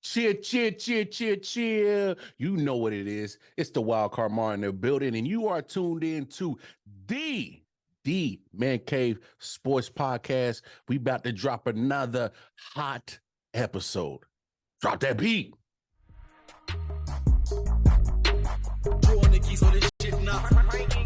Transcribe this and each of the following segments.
Cheer, cheer, cheer, cheer, cheer. You know what it is. It's the Wild Card Mar in the building, and you are tuned in to the Man Cave Sports Podcast. We about to drop another hot episode. Drop that beat. Drawing the keys, so this shit not breaking.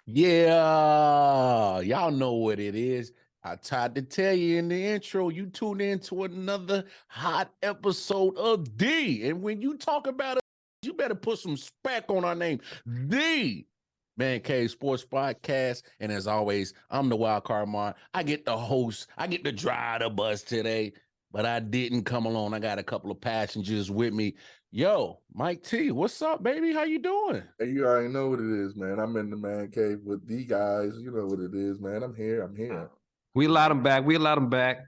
Yeah, y'all know what it is. I tried to tell you in the intro, you tune in to another hot episode of D. And when you talk about it, you better put some spec on our name, The Man Cave Sports Podcast. And as always, I'm the Wild Card Mar. I get the host, I get to drive the bus today, but I didn't come alone. I got a couple of passengers with me. Yo, Mike T, what's up, baby? How you doing? Hey, you already know what it is, man. I'm in the man cave with the guys. You know what it is, man. I'm here. We allowed him back.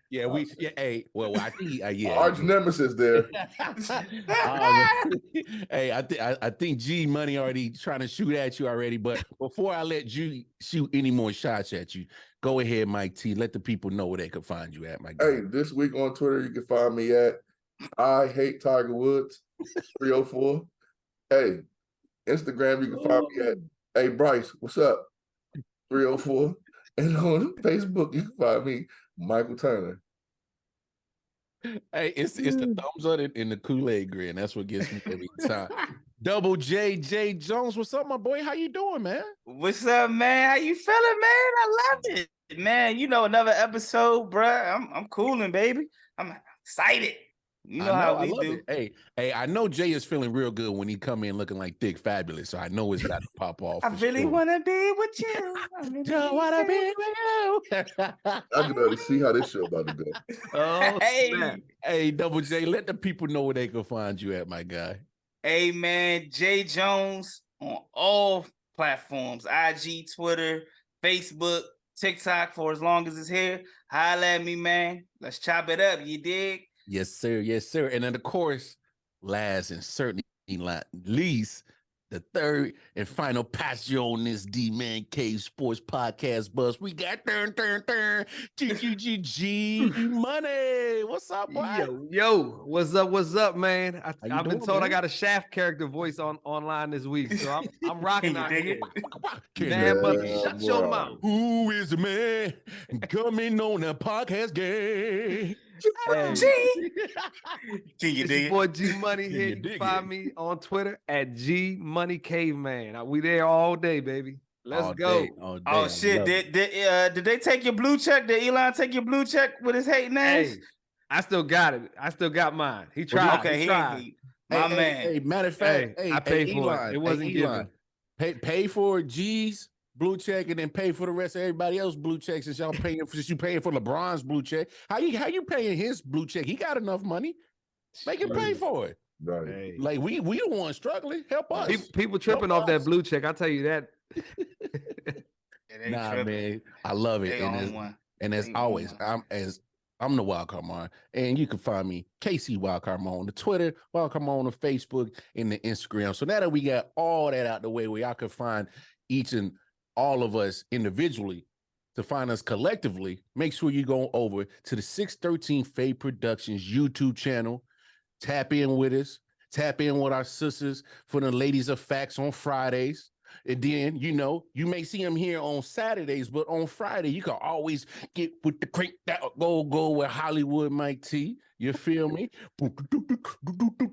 Yeah, hey, well, I think, yeah. Arch nemesis there. Hey, I think G Money already trying to shoot at you already. But before I let you shoot any more shots at you, go ahead, Mike T. Let the people know where they can find you at, my guy. Hey, this week on Twitter, you can find me at I Hate Tiger Woods 304. Hey, Instagram, you can find me at Hey Bryce, what's up? 304. And on Facebook, you can find me, Michael Turner. Hey, it's the thumbs up in the Kool-Aid grin. That's what gets me every time. Double J, Jae Jones. What's up, my boy? How you doing, man? What's up, man? How you feeling, man? I love it, man. You know, another episode, bruh. I'm cooling, baby. I'm excited. You know how we do. It. Hey, I know Jay is feeling real good when he come in looking like Thick Fabulous, so I know it's got to pop off. I really want to be with you. I really want to be with you. I can already see how this show about to go. Oh, hey, Double J, let the people know where they can find you at, my guy. Hey, man, Jae Jones on all platforms, IG, Twitter, Facebook, TikTok, for as long as it's here. Holla at me, man. Let's chop it up, you dig? Yes, sir. Yes, sir. And then, of course, last and certainly not least, the third and final passenger on this D-Man Cave Sports Podcast bus. We got G Money. What's up, boy? Yo, what's up, man? I've been told, man? I got a Shaft character voice online this week, so I'm rocking out here. Man, but shut your mouth. Who is the man coming on the podcast game? It's boy G Money here. You can find me on Twitter at G Money Caveman. We there all day, baby. Let's go. All day. Oh shit! Did they take your blue check? Did Elon take your blue check with his hating ass? Hey, I still got it. I still got mine. He tried. Okay, he tried. My man. Hey, matter of fact, I paid for Elon, it. It wasn't given. Pay for G's blue check and then pay for the rest of everybody else's blue checks since you paying for LeBron's blue check. How you paying his blue check? He got enough money. Make him pay for it. Right. Hey. Like we the ones struggling. Help us. People tripping off that blue check. I'll tell you that. Nah, tripping. Man. I love it. And as always, I'm the Wild Card Mar, and you can find me, KC Wild Card Mar, on the Twitter, Wild Card Mar on the Facebook, and the Instagram. So now that we got all that out the way, where y'all can find each and all of us individually, to find us collectively, make sure you go over to the 613 Faye Productions YouTube channel. Tap in with us. Tap in with our sisters for the Ladies of Facts on Fridays. And then, you may see them here on Saturdays, but on Friday, you can always get with the crank that go with Hollywood Mike T. You feel me?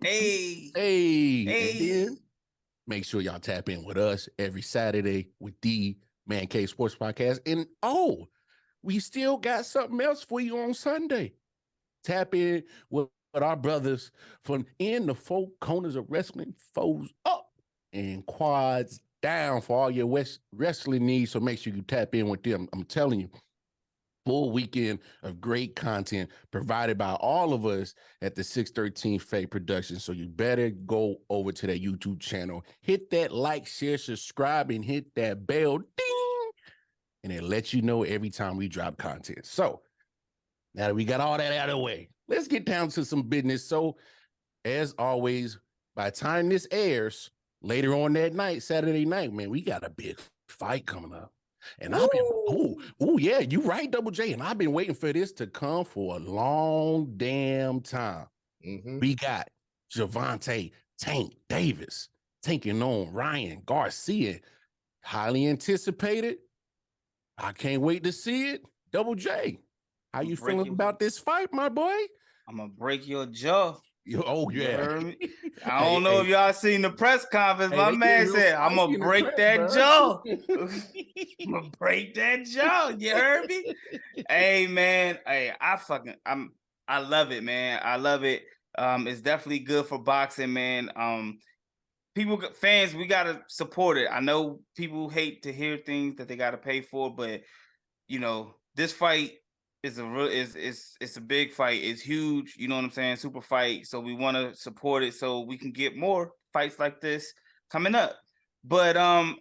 Hey. And then make sure y'all tap in with us every Saturday with the Man Cave Sports Podcast. And we still got something else for you on Sunday. Tap in with our brothers from in the four corners of wrestling, foes up and quads down for all your wrestling needs. So make sure you tap in with them. I'm telling you, full weekend of great content provided by all of us at the 613 Faye Productions. So you better go over to that YouTube channel, hit that like, share, subscribe, and hit that bell, ding, and it lets you know every time we drop content. So now that we got all that out of the way, let's get down to some business. So as always, by the time this airs later on that night, Saturday night, man, we got a big fight coming up. And I've been, yeah, you right, Double J. And I've been waiting for this to come for a long damn time. We got Gervonta Tank Davis taking on Ryan Garcia. Highly anticipated. I can't wait to see it. Double J, how you feeling about this fight, my boy? I'm gonna break your jaw. Oh, yeah. I don't know if y'all seen the press conference. My man said, I'm gonna break that jaw. I'm gonna break that jaw. You heard me? Hey, man. Hey, I love it, man. I love it. It's definitely good for boxing, man. Fans, we gotta support it. I know people hate to hear things that they gotta pay for, but you know, this fight is it's a big fight. It's huge, you know what I'm saying? Super fight. So we want to support it so we can get more fights like this coming up. But I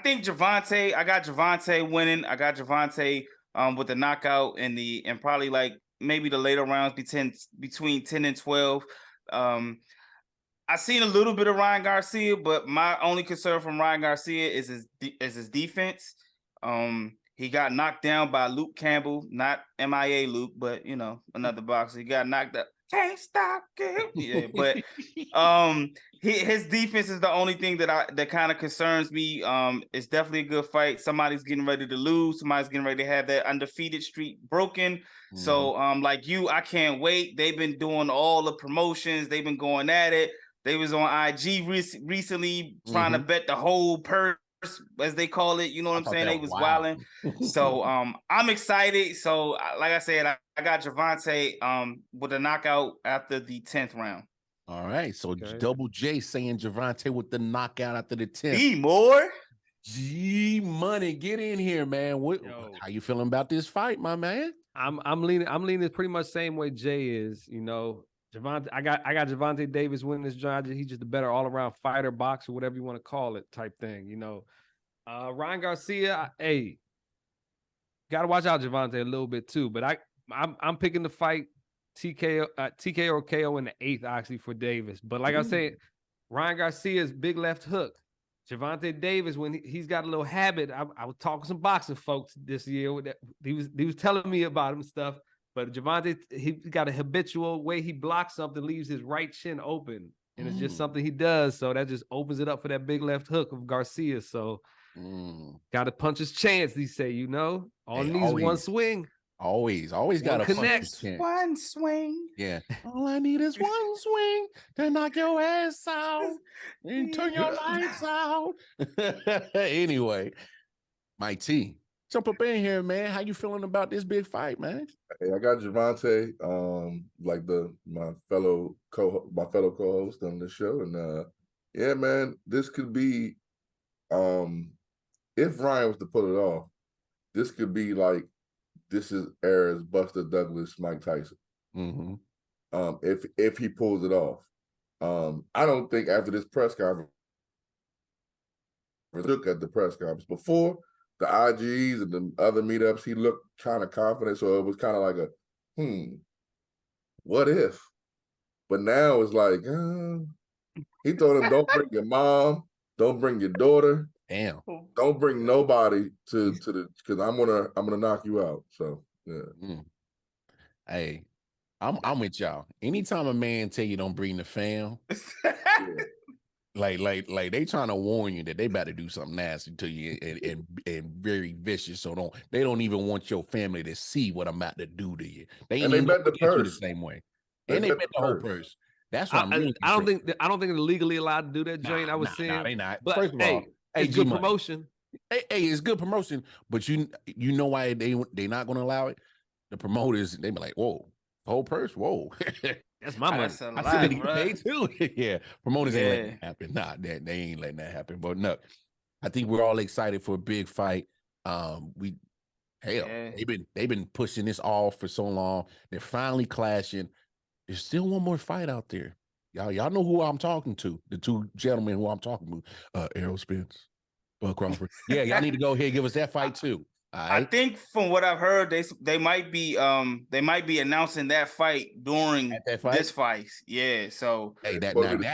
think Gervonta, I got Gervonta winning. I got Gervonta with the knockout and probably like maybe the later rounds between 10 and 12. I seen a little bit of Ryan Garcia, but my only concern from Ryan Garcia is his defense. He got knocked down by Luke Campbell, not MIA Luke, but you know, another boxer. He got knocked up. Can't stop him. Yeah, but his defense is the only thing that kind of concerns me. It's definitely a good fight. Somebody's getting ready to lose. Somebody's getting ready to have that undefeated streak broken. So like you, I can't wait. They've been doing all the promotions. They've been going at it. They was on IG recently trying to bet the whole purse, as they call it, you know what I'm saying? They was wilding. So I'm excited. So like I said, I got Gervonta with a knockout after the 10th round. All right. So Double J saying Gervonta with the knockout after the 10th. Be more. G Money, get in here, man. How you feeling about this fight, my man? I'm leaning pretty much same way Jay is, you know. Gervonta, I got Gervonta Davis winning this job. He's just a better all-around fighter, boxer, whatever you want to call it, type thing, you know. Ryan Garcia, hey, gotta watch out Gervonta a little bit too. But I'm picking the fight TKO or KO in the 8th actually for Davis. But like I said, Ryan Garcia's big left hook. Gervonta Davis, when he's got a little habit, I was talking to some boxing folks this year. He was telling me about him stuff. But Gervonta, he got a habitual way he blocks something, leaves his right chin open. And it's just something he does. So that just opens it up for that big left hook of Garcia. So got to punch his chance, they say, you know. All needs one swing. Always got to punch his chance. One swing. Yeah. All I need is one swing to knock your ass out and turn your lights out. Anyway, Mike T, jump up in here, man. How you feeling about this big fight, man? Hey, I got Gervonta, like my fellow co-host on the show, and yeah, man, this could be, if Ryan was to pull it off, this could be like this is era's Buster Douglas, Mike Tyson. If he pulls it off, I don't think after this press conference, look at the press conference before the IGs and the other meetups, he looked kind of confident. So it was kind of like a, what if? But now it's like, he told him, don't bring your mom, don't bring your daughter. Damn. Don't bring nobody to the, because I'm gonna knock you out. So yeah. Hey, I'm with y'all. Anytime a man tell you don't bring the fam, like they trying to warn you that they about to do something nasty to you and very vicious. So they don't even want your family to see what I'm about to do to you. They bet the purse the same way. And they bet the whole purse. That's what I don't think they're legally allowed to do that, Jane. I was saying they not. But first of all, it's good promotion. Hey, it's good promotion, but you know why they not going to allow it? The promoters, they be like, whoa, whole purse, whoa. That's my money. That's a lot, I said they too. Yeah, promoters ain't letting that happen. Nah, they ain't letting that happen. But no, I think we're all excited for a big fight. We Hell, they've been pushing this off for so long. They're finally clashing. There's still one more fight out there. Y'all know who I'm talking to. The two gentlemen who I'm talking to. Errol Spence, Bud Crawford. Yeah, y'all need to go ahead and give us that fight too. All right? I think from what I've heard, they might be announcing that fight during this fight. Yeah, so hey, that's how you get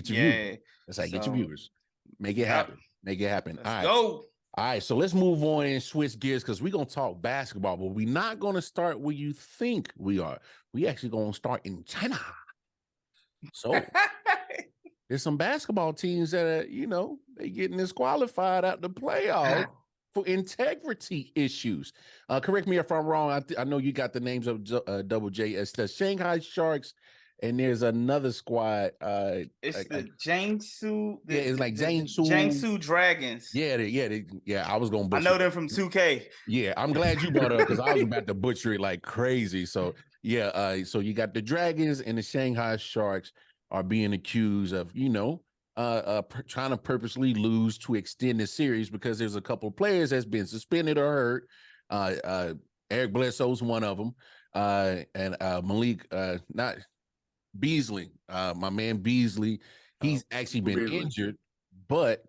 your viewers. That's how you get your viewers. Make it happen. Make it happen. Let's go. All right, so let's move on and switch gears because we're gonna talk basketball, but we're not gonna start where you think we are. We actually gonna start in China. So there's some basketball teams that are, they getting disqualified out the playoffs for integrity issues. Correct me if I'm wrong. I know you got the names of Double J. It's the Shanghai Sharks. And there's another squad. It's the Jiangsu. It's like Jiangsu Dragons. Yeah. I was gonna butcher. I know them from 2K. Yeah, I'm glad you brought it up because I was about to butcher it like crazy. So yeah, so you got the Dragons and the Shanghai Sharks are being accused of, trying to purposely lose to extend the series because there's a couple of players that's been suspended or hurt. Eric Bledsoe's one of them, and Malik, not. Beasley, my man Beasley, he's actually been injured, but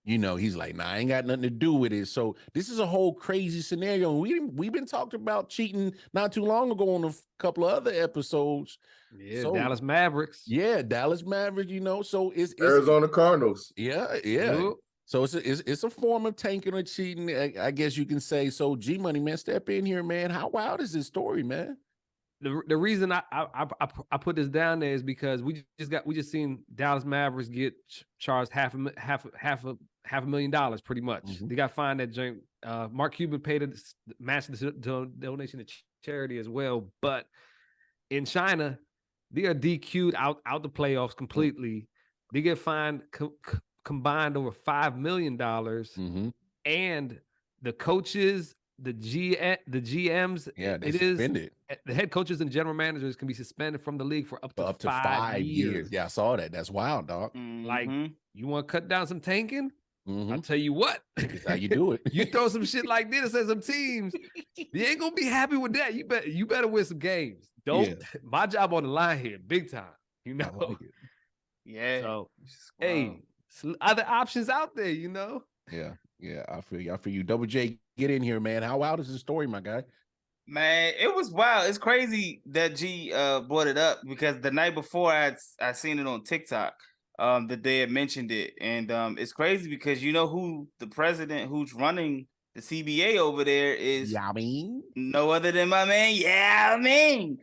he's like, nah, I ain't got nothing to do with it. So this is a whole crazy scenario. We've been talking about cheating not too long ago on a couple of other episodes. Yeah, so, Dallas Mavericks. Yeah, Dallas Mavericks. So it's Arizona Cardinals. Yeah. So it's a form of tanking or cheating, I guess you can say. So G Money, man, step in here, man. How wild is this story, man? The reason I put this down there is because we just seen Dallas Mavericks get charged half a million dollars pretty much. Mm-hmm. They got fined that joint. Mark Cuban paid a massive donation to charity as well. But in China, they are DQ'd out the playoffs completely. Mm-hmm. They get fined combined over $5 million, mm-hmm. and the coaches. The GMs, the head coaches and general managers can be suspended from the league for up to 5 years. Yeah, I saw that. That's wild, dog. Mm-hmm. Like, you want to cut down some tanking? Mm-hmm. I'll tell you what. That's how you do it. You throw some shit like this at some teams, you ain't gonna be happy with that. You better win some games. My job on the line here, big time. I like it. Yeah. So, hey, other options out there, Yeah, I feel you. Double J, get in here, man. How wild is the story, my guy? Man, it was wild. It's crazy that G brought it up because the night before I seen it on TikTok that they had mentioned it. And it's crazy because you know who the president who's running the CBA over there is? Yao Ming. No other than my man Yao Ming.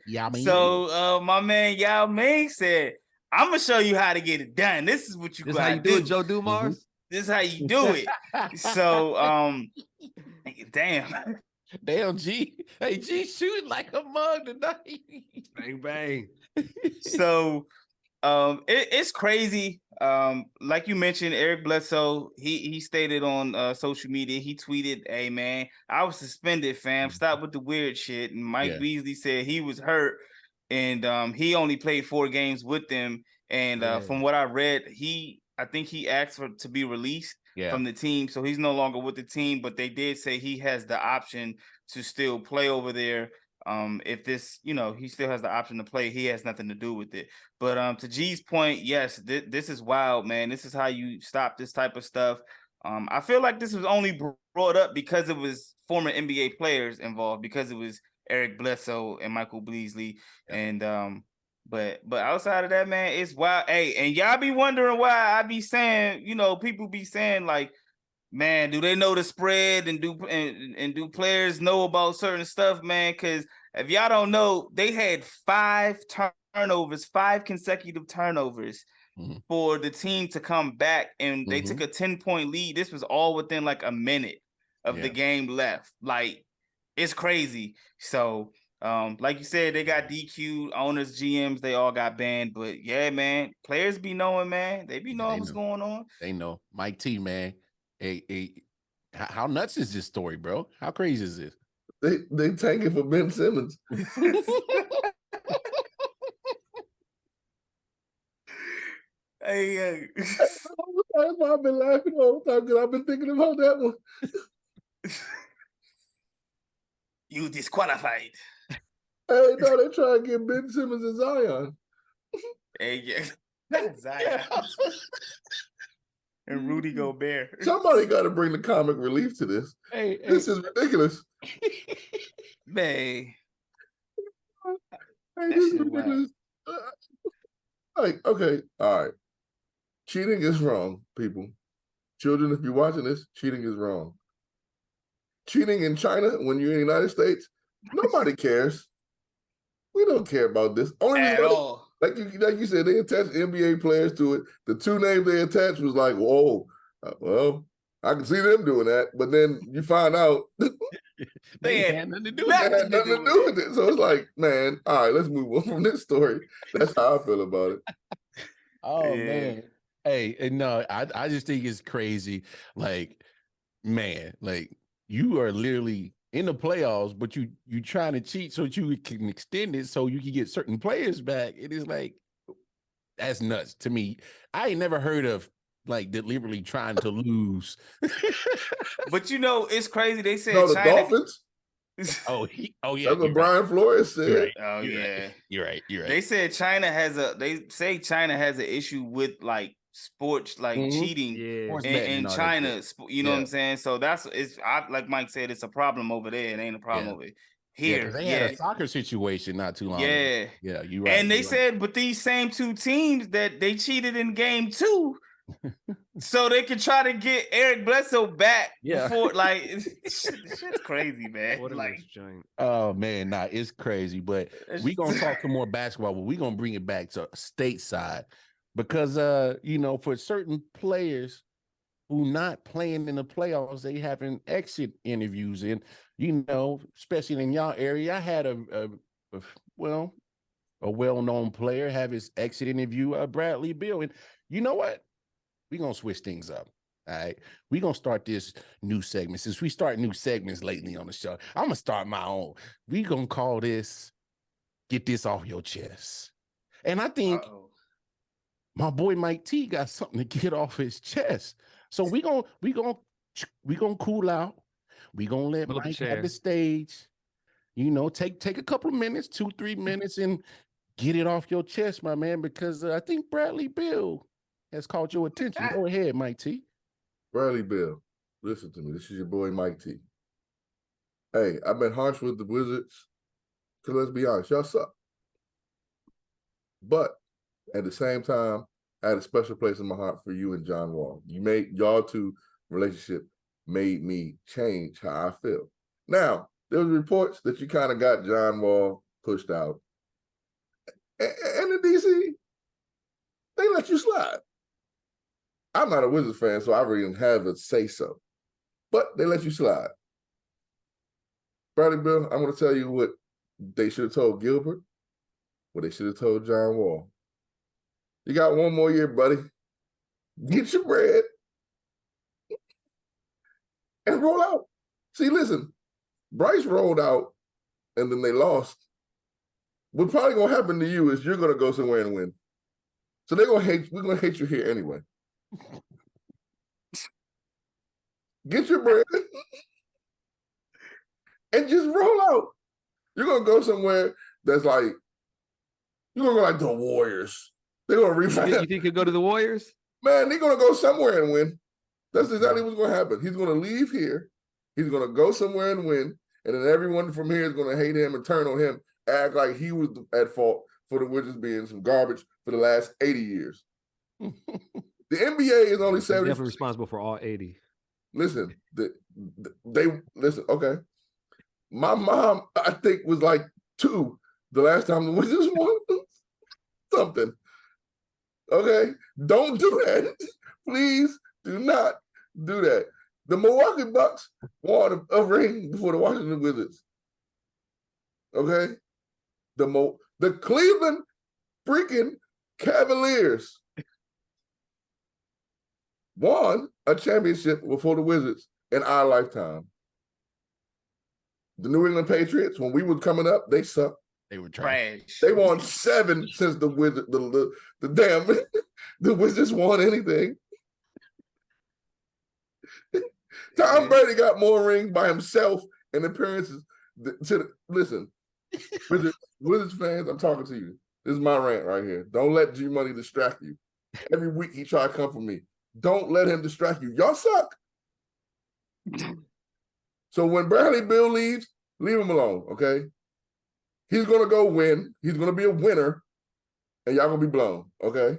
So my man Yao Ming said, I'm gonna show you how to get it done. This is what you gotta do. This how you do it, Joe Dumars? Mm-hmm. This is how you do it. So, damn, G. Hey, G shooting like a mug tonight. Bang, bang. So, it's crazy. Like you mentioned, Eric Bledsoe, he stated on social media, he tweeted, "Hey, man, I was suspended, fam. Stop with the weird shit." And Mike Beasley said he was hurt, and he only played 4 games with them. And from what I read, I think he asked to be released from the team. So he's no longer with the team, but they did say he has the option to still play over there. If this, he still has the option to play. He has nothing to do with it. But to G's point, yes, this is wild, man. This is how you stop this type of stuff. I feel like this was only brought up because it was former NBA players involved, because it was Eric Bledsoe and Michael Beasley. Yeah. But outside of that, man, it's wild. Hey, and y'all be wondering why I be saying, people be saying like, man, do they know the spread and do players know about certain stuff, man? Because if y'all don't know, they had 5 consecutive turnovers for the team to come back, and they took a 10-point lead. This was all within like a minute of the game left. Like, it's crazy. So. Like you said, they got DQ, owners, GMs, they all got banned. But yeah, man, players be knowing, man. They be knowing what's going on. They know. Mike T, man. How nuts is this story, bro? How crazy is this? They tanking for Ben Simmons. Hey, I've been laughing all the time because I've been thinking about that one. You disqualified. Hey, no, they try to get Ben Simmons and Zion. Hey, yeah. Zion. And Rudy Gobert. Somebody got to bring the comic relief to this. This is ridiculous. Man. Hey, this is ridiculous. Like, okay, all right. Cheating is wrong, people. Children, if you're watching this, cheating is wrong. Cheating in China when you're in the United States, nobody cares. We don't care about this. Only at all. Like you said, they attached NBA players to it. The two names they attached was like, whoa, well, I can see them doing that. But then you find out they had nothing to do with it. So it's like, man, all right, let's move on from this story. That's how I feel about it. Oh, man. Hey, and no, I just think it's crazy. Like, man, like you are literally in the playoffs, but you trying to cheat so that you can extend it so you can get certain players back. It is like, that's nuts to me. I ain't never heard of like deliberately trying to lose. But you know, it's crazy. They said the China. Dolphins. Yeah. That's what Brian Flores said. Right. You're right. They said China has an issue with like sports, like cheating in China. You know what I'm saying? So like Mike said, it's a problem over there. It ain't a problem over here. They had a soccer situation not too long ago. Yeah, you're right. And they said, but these same two teams that they cheated in game 2. So they could try to get Eric Bledsoe back before, like, shit's crazy, man. Oh man, it's crazy. But we gonna talk some more basketball, but we gonna bring it back to stateside because for certain players who not playing in the playoffs, they having exit interviews, and especially in y'all area, I had a well-known player have his exit interview, Bradley Beal, and you know what? We're going to switch things up. All right. We're going to start this new segment. Since we start new segments lately on the show, I'm going to start my own. We're going to call this, Get This Off Your Chest. And I think my boy Mike T got something to get off his chest. So we're going to cool out. We're going to let Mike have the stage. Take a couple of minutes, 2-3 minutes, and get it off your chest, my man, because I think Bradley Beal has caught your attention. Go ahead, Mike T. Bradley Beal, listen to me. This is your boy, Mike T. Hey, I've been harsh with the Wizards because let's be honest, y'all suck. But at the same time, I had a special place in my heart for you and John Wall. Y'all two relationship made me change how I feel. Now, there was reports that you kind of got John Wall pushed out. And in DC, they let you slide. I'm not a Wizards fan, so I really didn't have a say-so. But they let you slide. Bradley Beal, I'm going to tell you what they should have told Gilbert, what they should have told John Wall. You got one more year, buddy. Get your bread and roll out. See, listen, Bryce rolled out and then they lost. What's probably going to happen to you is you're going to go somewhere and win. So we're going to hate you here anyway. Get your bread and just roll out. You're going to go somewhere that's like, you're going to go like the Warriors. They're going to refine. You think he'll go to the Warriors? Man, they're going to go somewhere and win. That's exactly what's going to happen. He's going to leave here. He's going to go somewhere and win. And then everyone from here is going to hate him and turn on him, act like he was at fault for the Wizards being some garbage for the last 80 years. The NBA is only 70. Definitely responsible for all 80. Listen, listen. Okay, my mom, I think, was like 2 the last time the Wizards won something. Okay, don't do that. Please do not do that. The Milwaukee Bucks won a ring before the Washington Wizards. Okay, the Cleveland freaking Cavaliers won a championship before the Wizards in our lifetime. The New England Patriots, when we were coming up, they sucked. They were trash. They won 7 since the Wizards, the damn the Wizards won anything. Tom Brady got more rings by himself in appearances Listen, Wizards fans, I'm talking to you. This is my rant right here. Don't let G Money distract you. Every week he try to come for me. Don't let him distract you. Y'all suck. So when Bradley Beal leaves, leave him alone, okay? He's gonna go win. He's gonna be a winner, and y'all gonna be blown, okay?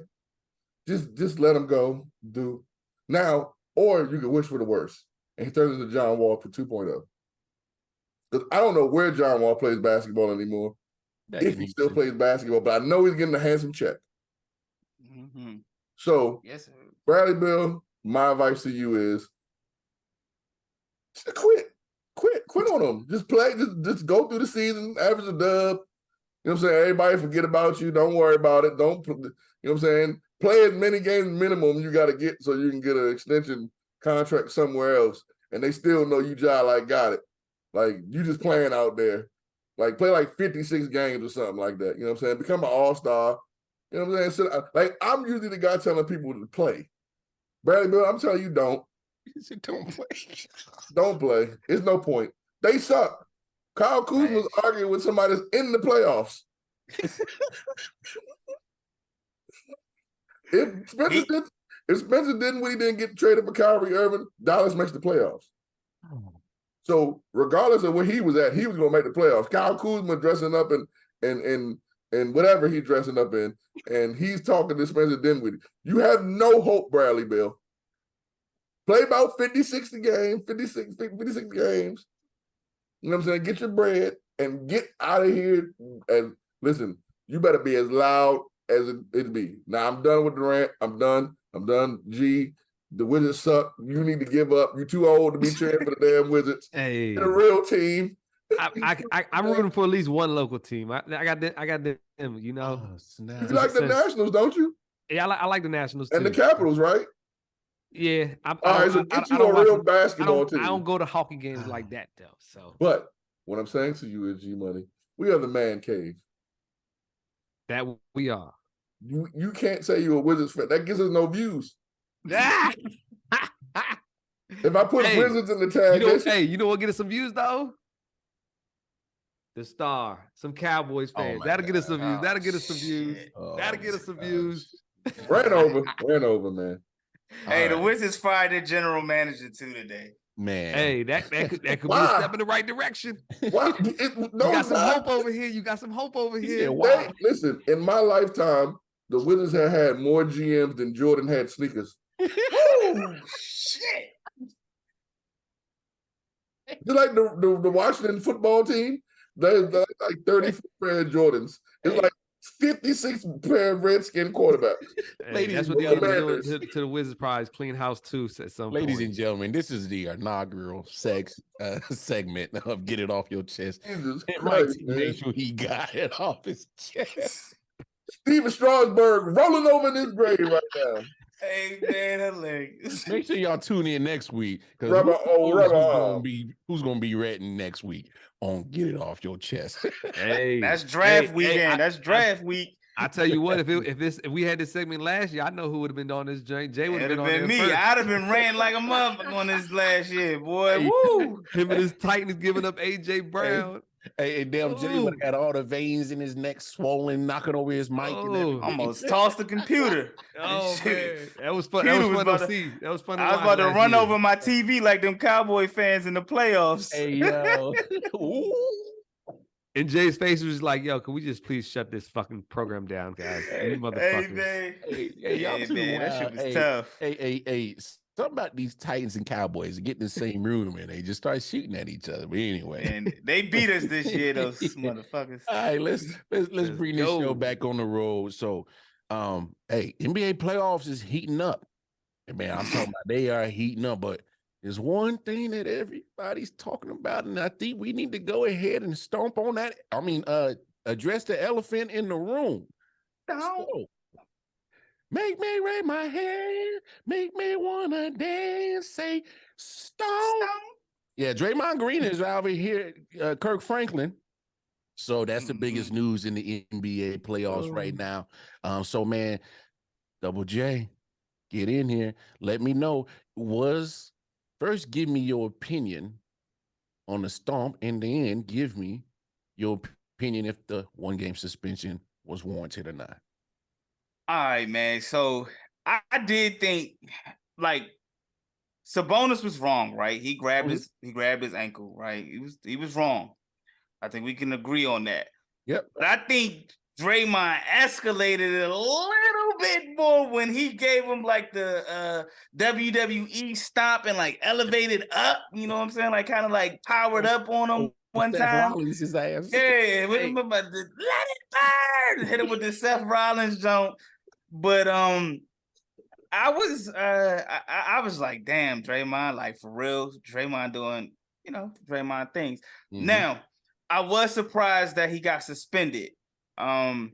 Just let him go. Do now, or you can wish for the worst, and he turns into John Wall for 2.0. Because I don't know where John Wall plays basketball anymore, if he still plays basketball, but I know he's getting a handsome check. Mm-hmm. So, yes, sir. Bradley Beal, my advice to you is just quit on him. Just play, just go through the season, average a dub. You know what I'm saying? Everybody forget about you. Don't worry about it. Don't, you know what I'm saying? Play as many games minimum you got to get so you can get an extension contract somewhere else. And they still know you got it. Like, you just playing out there. Like, play like 56 games or something like that. You know what I'm saying? Become an all-star. You know what I'm saying? So, like, I'm usually the guy telling people to play. Bradley Beal, I'm telling you, don't. Don't play. Don't play. It's no point. They suck. Kyle Kuzma was arguing with somebody that's in the playoffs. If Spencer didn't when he didn't get traded for Kyrie Irving, Dallas makes the playoffs. So regardless of where he was at, he was gonna make the playoffs. Kyle Kuzma dressing up in whatever he's dressing up in, and he's talking to Spencer Dinwiddie. You have no hope, Bradley Beal. Play about 56 games. You know what I'm saying? Get your bread and get out of here. And listen, you better be as loud as it be. Now, I'm done with the rant. I'm done. G, the Wizards suck. You need to give up. You're too old to be cheering for the damn Wizards. Hey, Get a real team. I'm rooting for at least one local team. I got them. You know, you like the Nationals, don't you? Yeah, I like the Nationals too. And the Capitals, right? Yeah. All right, so get you a real basketball team. I don't go to hockey games like that though. So, but what I'm saying to you is, G Money, we are the man cave. That we are. You can't say you're a Wizards fan. That gives us no views. If I put Wizards in the tag, you know what get us some views though? The Star, some Cowboys fans. That'll get us some views. That'll get us some views. That'll get us some views. Ran over, man. Hey, the Wizards fired their general manager too today. Man, hey, that could be a step in the right direction. Why? You got some hope over here. You got some hope over here. Wow. Listen, in my lifetime, the Wizards have had more GMs than Jordan had sneakers. Oh shit! Just like the Washington football team, there's like 34 pair of Jordans. It's like 56 pair of Redskin quarterbacks. Hey, that's what they're doing to the Wizards Prize Clean House too. At some ladies point. and gentlemen, this is the inaugural segment of Get It Off Your Chest. Jesus Christ, make sure he got it off his chest. Steven Strasburg rolling over in his grave right now. Hey man, hilarious. Make sure y'all tune in next week because who's gonna be ratting next week on Get It Off Your Chest. Hey, that's draft weekend. That's draft week. I tell you what, if we had this segment last year, I know who would have been on this joint. Jay would have been on there me. First. I'd have been ranting like a motherfucker on this last year, boy. Woo! Him and his Titans giving up AJ Brown. Hey, damn, Jay would have had all the veins in his neck swollen, knocking over his mic and everything. Almost tossed the computer. Oh man, that was fun. That was fun to see. That was fun. I was about to run over my TV like them Cowboy fans in the playoffs. Hey yo. And Jay's face was like, "Yo, can we just please shut this fucking program down, guys? You motherfuckers." Hey man, y'all too man, that shit was tough. Hey. Something about these Titans and Cowboys get in the same room and they just start shooting at each other. But anyway, and they beat us this year, those motherfuckers. All right, let's bring this show back on the road. So, hey, NBA playoffs is heating up. And man, I'm talking about they are heating up. But there's one thing that everybody's talking about, and I think we need to go ahead and stomp on that. I mean, address the elephant in the room. So, make me raise my hand, make me wanna dance, say stone. Yeah, Draymond Green is over here, Kirk Franklin. So that's the biggest news in the NBA playoffs right now. So man, Double J, get in here. Let me know. First give me your opinion on the stomp, and then give me your opinion if the 1-game suspension was warranted or not. All right, man. So I did think like Sabonis was wrong, right? He grabbed his ankle, right? He was wrong. I think we can agree on that. Yep. But I think Draymond escalated it a little bit more when he gave him like the WWE stomp and like elevated up. You know what I'm saying? Like kind of like powered up on him one Seth time. Rollins' his ass. Yeah, with him about the, let it burn. Hit him with the Seth Rollins joint. But I was like, damn, Draymond, like for real, Draymond doing, Draymond things. Mm-hmm. Now, I was surprised that he got suspended. I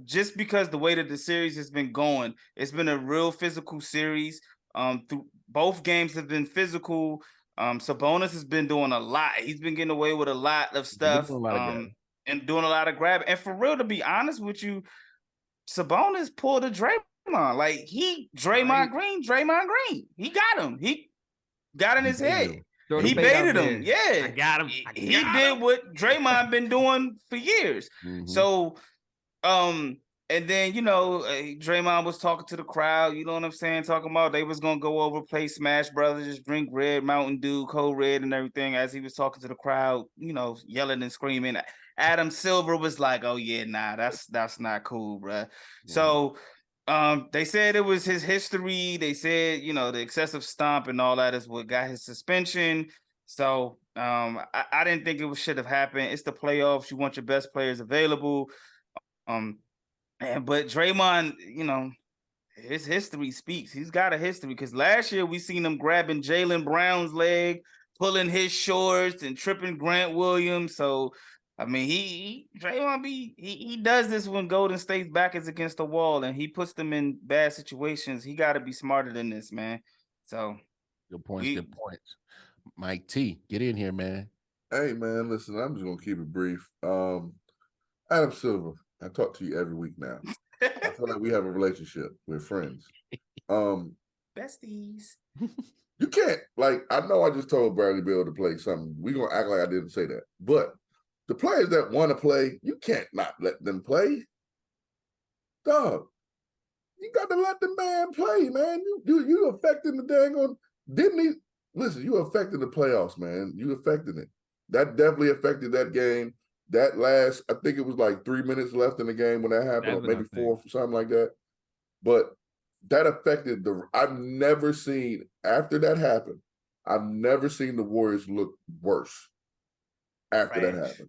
just because the way that the series has been going, it's been a real physical series. Through both games have been physical. Sabonis has been doing a lot. He's been getting away with a lot of stuff, and doing a lot of grab. And for real, to be honest with you, Sabonis pulled a Draymond. Like Draymond Green. He got him. He got in his head. He baited him. Yeah. I got him. He did what Draymond been doing for years. Mm-hmm. So, and then, Draymond was talking to the crowd, you know what I'm saying? Talking about they was going to go over, play Smash Brothers, just drink red, Mountain Dew, Code Red and everything as he was talking to the crowd, yelling and screaming. Adam Silver was like, oh yeah, nah, that's not cool, bruh. Yeah. So, they said it was his history. They said, the excessive stomp and all that is what got his suspension. So I didn't think it should have happened. It's the playoffs. You want your best players available. But Draymond, his history speaks. He's got a history because last year we seen him grabbing Jalen Brown's leg, pulling his shorts and tripping Grant Williams. So I mean, Draymond he does this when Golden State's back is against the wall and he puts them in bad situations. He got to be smarter than this, man. So good points. Mike T, get in here, man. Hey, man, listen, I'm just gonna keep it brief. Adam Silver, I talk to you every week now. I feel like we have a relationship. We're friends. Besties. You can't, I know I just told Bradley Beal to play something. We're gonna act like I didn't say that, but the players that want to play, you can't not let them play. Dog, you got to let the man play, man. You affecting the dang on, didn't he? Listen, you affected the playoffs, man. You affected it. That definitely affected that game. That last, I think it was like 3 minutes left in the game when that happened, or maybe 4, something like that. But that affected I've never seen, after that happened, I've never seen the Warriors look worse after that happened.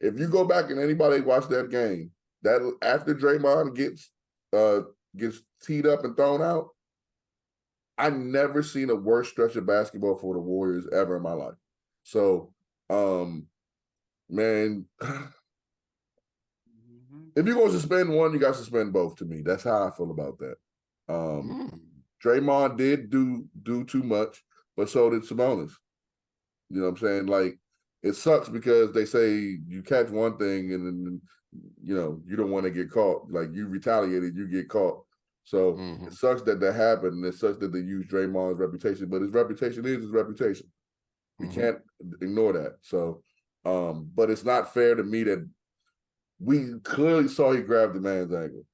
If you go back and anybody watch that game, that after Draymond gets teed up and thrown out, I never seen a worse stretch of basketball for the Warriors ever in my life. So, man, if you're going to suspend one, you got to suspend both to me. That's how I feel about that. Draymond did do too much, but so did Sabonis. You know what I'm saying? It sucks because they say you catch one thing and then, you don't want to get caught. You retaliated, you get caught. So it sucks that happened, and it sucks that they use Draymond's reputation, but his reputation is his reputation. We can't ignore that. So, but it's not fair to me that we clearly saw he grabbed the man's ankle.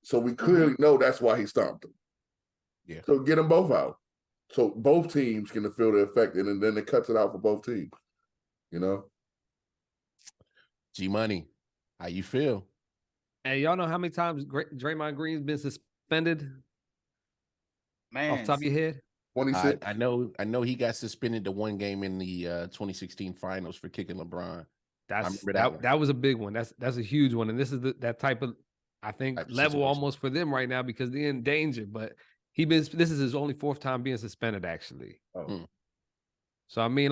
So we clearly know that's why he stomped him. Yeah. So get them both out. So both teams can feel the effect, and then it cuts it out for both teams. G-Money, how you feel? Hey, y'all know how many times Draymond Green's been suspended? Man, off the top of your head? 26. I know he got suspended the one game in the 2016 finals for kicking LeBron. That was a big one. That's a huge one. And this is that type of, I think, level almost for them right now because they're in danger. But this is his only 4th time being suspended, actually. Oh. So I mean,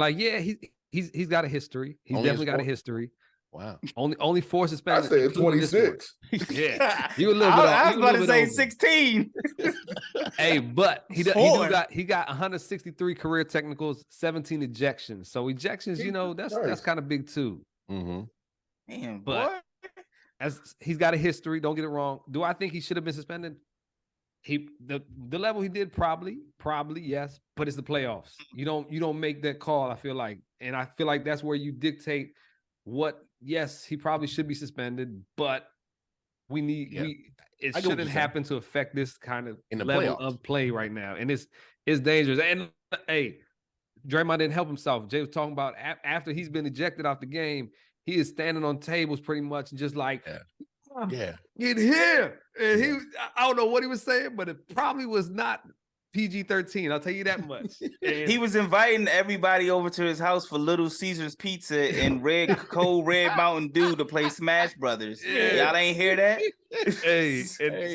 he's got a history. He's definitely got a history. Wow. Only 4 suspensions. I said 26. Yeah. You a little bit off. I was about to say 16. Hey, but he got 163 career technicals, 17 ejections. So ejections, that's kind of big too. Mm-hmm. Damn, but boy. As he's got a history, don't get it wrong. Do I think he should have been suspended? the level he did probably yes, but it's the playoffs. You don't make that call. I feel like, and I feel like that's where you dictate what. Yes, he probably should be suspended, but it shouldn't happen to affect this kind of in the level playoffs of play right now, and it's dangerous. And hey, Draymond didn't help himself. Jay was talking about after he's been ejected off the game, he is standing on tables pretty much, just like. Get here. And I don't know what he was saying, but it probably was not PG-13. I'll tell you that much. And he was inviting everybody over to his house for Little Caesars Pizza and cold red Mountain Dew to play Smash Brothers. Y'all ain't hear that?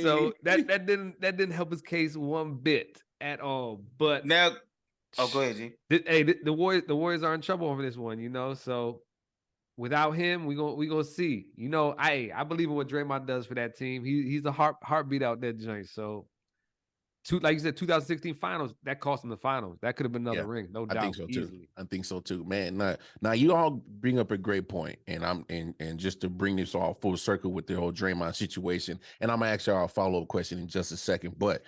So that didn't help his case one bit at all. But now, go ahead, G. The Warriors are in trouble over this one, so. Without him, we gonna see. I believe in what Draymond does for that team. He's a heartbeat out there, joint. So, like you said, 2016 finals, that cost him the finals. That could have been another ring, no doubt. I think so easily. too. I think so too, man. Now you all bring up a great point, and just to bring this all full circle with the whole Draymond situation, and I'm gonna ask y'all a follow-up question in just a second, but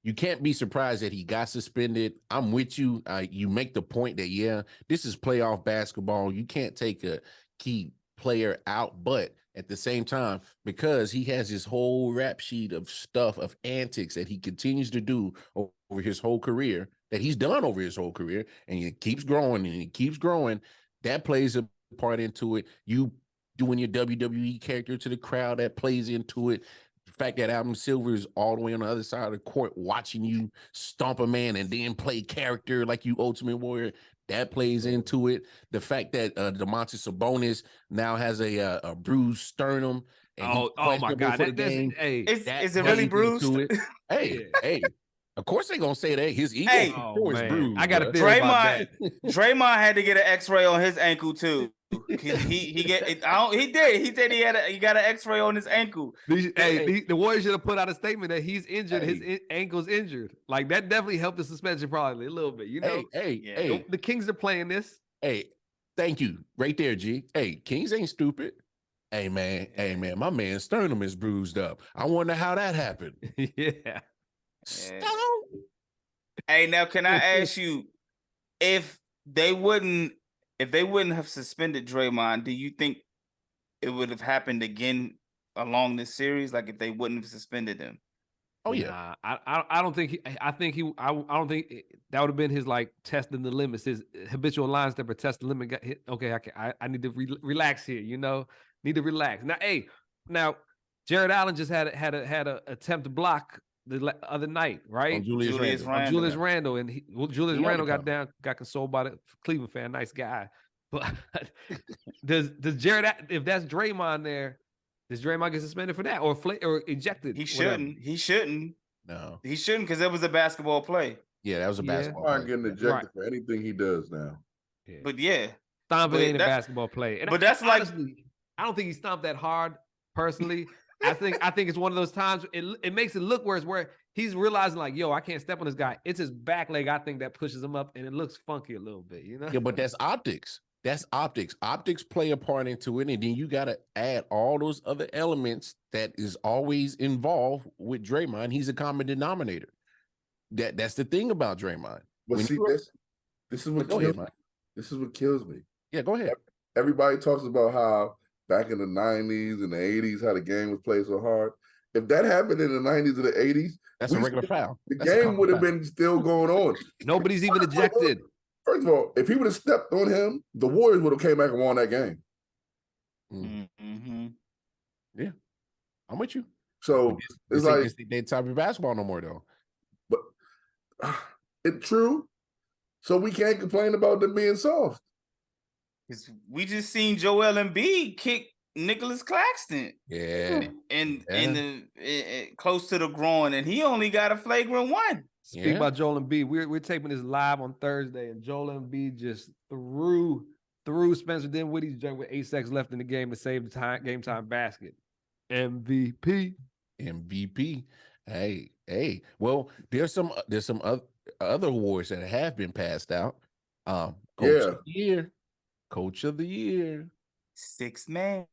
you can't be surprised that he got suspended. I'm with you. You make the point that, this is playoff basketball. You can't take a key player out, but at the same time, because he has this whole rap sheet of stuff, of antics that he continues to do over his whole career, that he's done over his whole career, and it keeps growing and it keeps growing, that plays a part into it. You doing your WWE character to the crowd, that plays into it. The fact that Adam Silver is all the way on the other side of the court watching you stomp a man and then play character like you Ultimate Warrior, that plays into it. The fact that Domantas Sabonis now has a bruised sternum. And oh my God. For the game. Is it really bruised? Hey. Of course they're gonna say that his ego is bruised. I got a theory about that. Draymond had to get an X-ray on his ankle too. He said he got an X-ray on his ankle. The Warriors should have put out a statement that he's injured. His ankle's injured. Like that definitely helped the suspension probably a little bit. The Kings are playing this. Hey, thank you. Right there, G. Hey, Kings ain't stupid. Hey man, my man's sternum is bruised up. I wonder how that happened. Yeah. Hey, now can I ask you, if they wouldn't have suspended Draymond, do you think it would have happened again along this series? Like if they wouldn't have suspended him? Oh yeah. I don't think I don't think that would have been his like testing the limits, his habitual line stepper test the limit. Got hit. Okay, I need to relax here. Need to relax. Now Jared Allen just had a attempt to block the other night, right? On Julius Randle, and Julius Randle got consoled by the Cleveland fan, nice guy. But does Jared, if that's Draymond there, does Draymond get suspended for that or ejected? He shouldn't. He shouldn't. No, he shouldn't, because it was a basketball play. Yeah, that was a basketball play. Getting ejected for anything he does now. Yeah. But stomping ain't a basketball play. And that's honestly, I don't think he stomped that hard personally. I think it's one of those times it makes it look worse where he's realizing like, I can't step on this guy. It's his back leg, I think, that pushes him up, and it looks funky a little bit, Yeah, but that's optics. That's optics. Optics play a part into it, and then you got to add all those other elements that is always involved with Draymond. He's a common denominator. That's the thing about Draymond. But this is what kills me. This is what kills me. Yeah, go ahead. Everybody talks about how back in the 90s and the 80s, how the game was played so hard. If that happened in the 90s or the 80s, that's a regular foul. The game would have been still going on. Nobody's even ejected. First of all, if he would have stepped on him, the Warriors would have came back and won that game. Mm-hmm. Yeah, I'm with you. So it's like they type of basketball no more though. But it's true. So we can't complain about them being soft. Because we just seen Joel Embiid kick Nicholas Claxton. Yeah. And close to the groin, and he only got a flagrant one. Speak about Joel Embiid. We're taping this live on Thursday, and Joel Embiid just threw Spencer Dinwiddie's jump with 8 seconds left in the game to save the game time basket. MVP. Hey. Well, there's some other awards that have been passed out. Coach of the year. 6 man.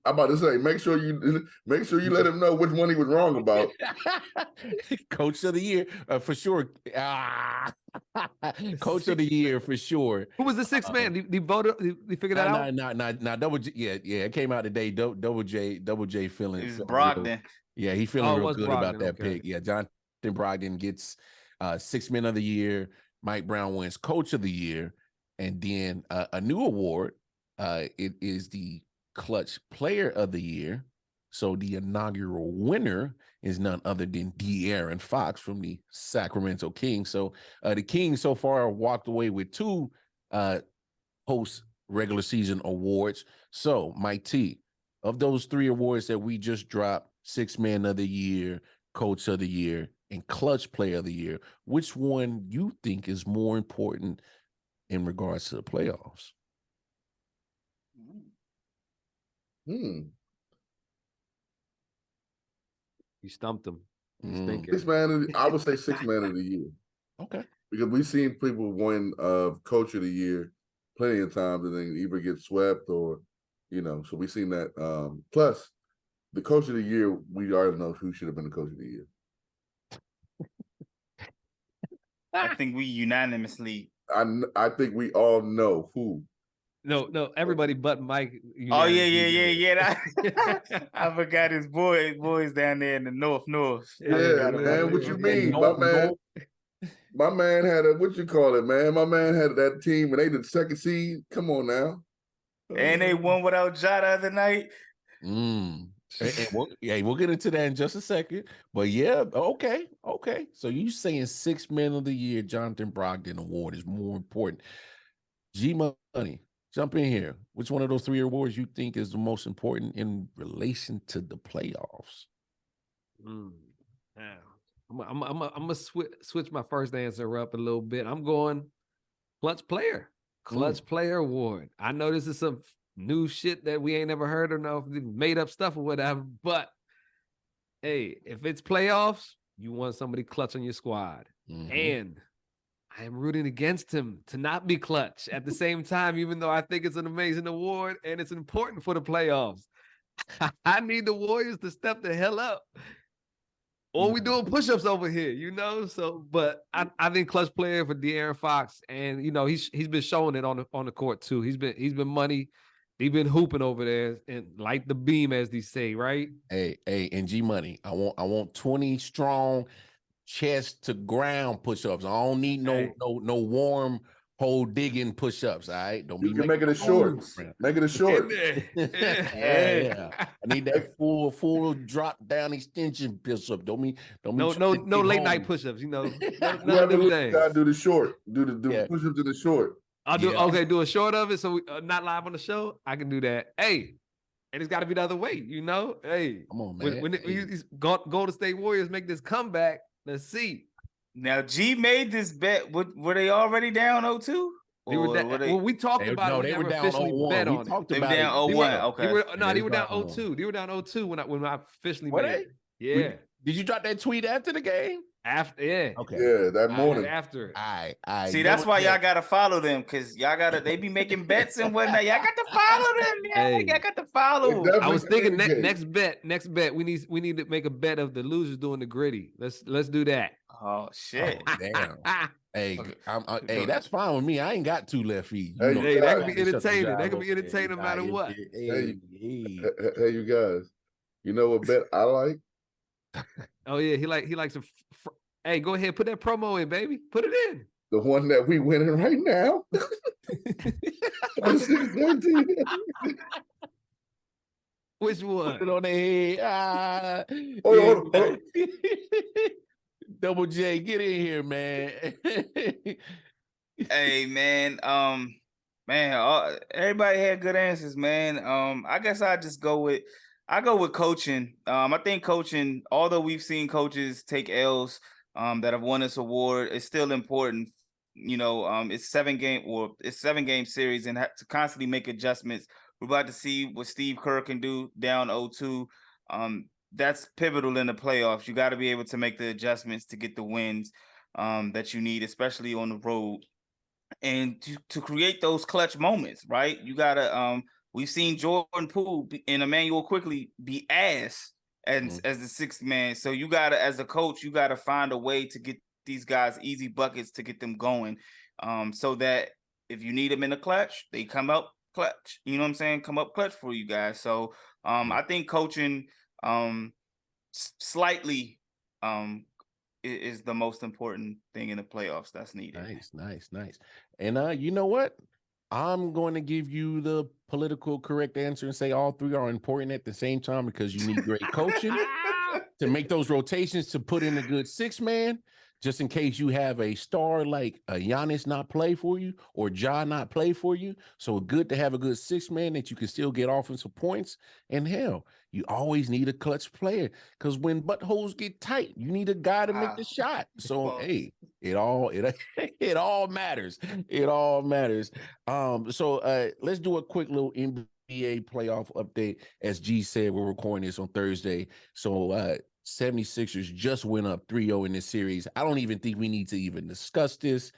I'm about to say, make sure you let him know which one he was wrong about. Coach of the year for sure. Coach of the year for sure. Who was the sixth man? They voted. They figured that out. Nah. Double J. Yeah. It came out today. Double J feeling. It was feeling Brogdon. Yeah, he feeling real good Brogdon, about that okay. pick. Yeah, Jonathan Brogdon gets 6 Men of the Year. Mike Brown wins Coach of the Year, and then a new award. It is the Clutch Player of the Year. So the inaugural winner is none other than De'Aaron Fox from the Sacramento Kings. So the Kings so far walked away with 2 post regular season awards. So Mike T, of those 3 awards that we just dropped, 6 Man of the Year, Coach of the Year, and Clutch Player of the Year, which one you think is more important in regards to the playoffs? You stumped him. He's thinking. 6 Man, I would say 6 Man of the Year. Okay. Because we've seen people win Coach of the Year plenty of times and then either get swept or, so we've seen that. Plus, the Coach of the Year, we already know who should have been the Coach of the Year. I think we unanimously. I think we all know who. No, everybody but Mike. Oh yeah. I forgot his boys down there in the north. Yeah, man. What you mean? My man had what you call it, man? My man had that team and they did second seed. Come on now. And they won without Ja the other night. And we'll get into that in just a second. But yeah, okay. So you saying 6 Men of the Year, Jonathan Brogdon Award is more important. G Money, jump in here. Which one of those 3 awards you think is the most important in relation to the playoffs? I'm gonna switch my first answer up a little bit. I'm going Clutch Player Award. I know this is some new shit that we ain't never heard or know made up stuff or whatever, but hey, if it's playoffs, you want somebody clutch on your squad. And I am rooting against him to not be clutch at the same time, even though I think it's an amazing award and it's important for the playoffs. I need the Warriors to step the hell up. Or we doing push-ups over here, So, but I think Clutch Player for De'Aaron Fox, and he's been showing it on the court too. He's been money. He's been hooping over there and like the beam, as they say, right? Hey, and G Money, I want 20 strong chest to ground push-ups. I don't need no warm hole digging push-ups. All right, don't you can make it a short. Make it a short. Yeah. I need that full drop down extension push-up. Don't no late night push-ups. Gotta do the short. Do the push-ups in the short. I'll do do a short of it. So we, not live on the show. I can do that. Hey, and it's got to be the other way. Hey, come on, man. When these Golden State Warriors make this comeback, let's see. Now, G made this bet. Were they already down 0-2? We talked about it. No, they were down 0-1. We talked about it. They were down 0-1. Okay. They were down 0-2. They were down 0-2 when I officially made it. Yeah. Did you drop that tweet after the game? After, yeah. Okay. Yeah, that morning. After. I See, that's why y'all gotta follow them, because they be making bets and whatnot. Y'all got to follow them. Yeah, y'all got to follow. I was thinking next bet. We need to make a bet of the losers doing the gritty. Let's do that. Oh shit. Oh, damn. Hey, hey, that's fine with me. I ain't got 2 left feet. Hey, that can be entertaining. That can be entertaining no matter what. Hey, you guys. You know what bet I like? Oh yeah, he likes to. Hey, go ahead, put that promo in, baby. Put it in. The one that we winning right now. Which one? Put it on the head. Hold on. Double J, get in here, man. Hey, man. Everybody had good answers, man. I guess I go with coaching. I think coaching, although we've seen coaches take L's that have won this award, it's still important. It's 7 game series, and to constantly make adjustments. We're about to see what Steve Kerr can do down 0-2. That's pivotal in the playoffs. You got to be able to make the adjustments to get the wins that you need, especially on the road, and to create those clutch moments, right? You got to We've seen Jordan Poole and Emmanuel Quickly be ass as the sixth man. So you gotta, as a coach, you gotta find a way to get these guys easy buckets to get them going, so that if you need them in the clutch, they come up clutch. You know what I'm saying? Come up clutch for you guys. So I think coaching slightly is the most important thing in the playoffs that's needed. Nice. And you know what? I'm going to give you the political correct answer and say all three are important at the same time, because you need great coaching to make those rotations, to put in a good six man, just in case you have a star like a Giannis not play for you or Ja not play for you. So good to have a good six man that you can still get offensive points. And hell, you always need a clutch player, because when buttholes get tight, you need a guy to make the shot. So hey, it all matters. It all matters. So let's do a quick little NBA playoff update. As G said, we're recording this on Thursday. So 76ers just went up 3-0 in this series. I don't even think we need to even discuss this.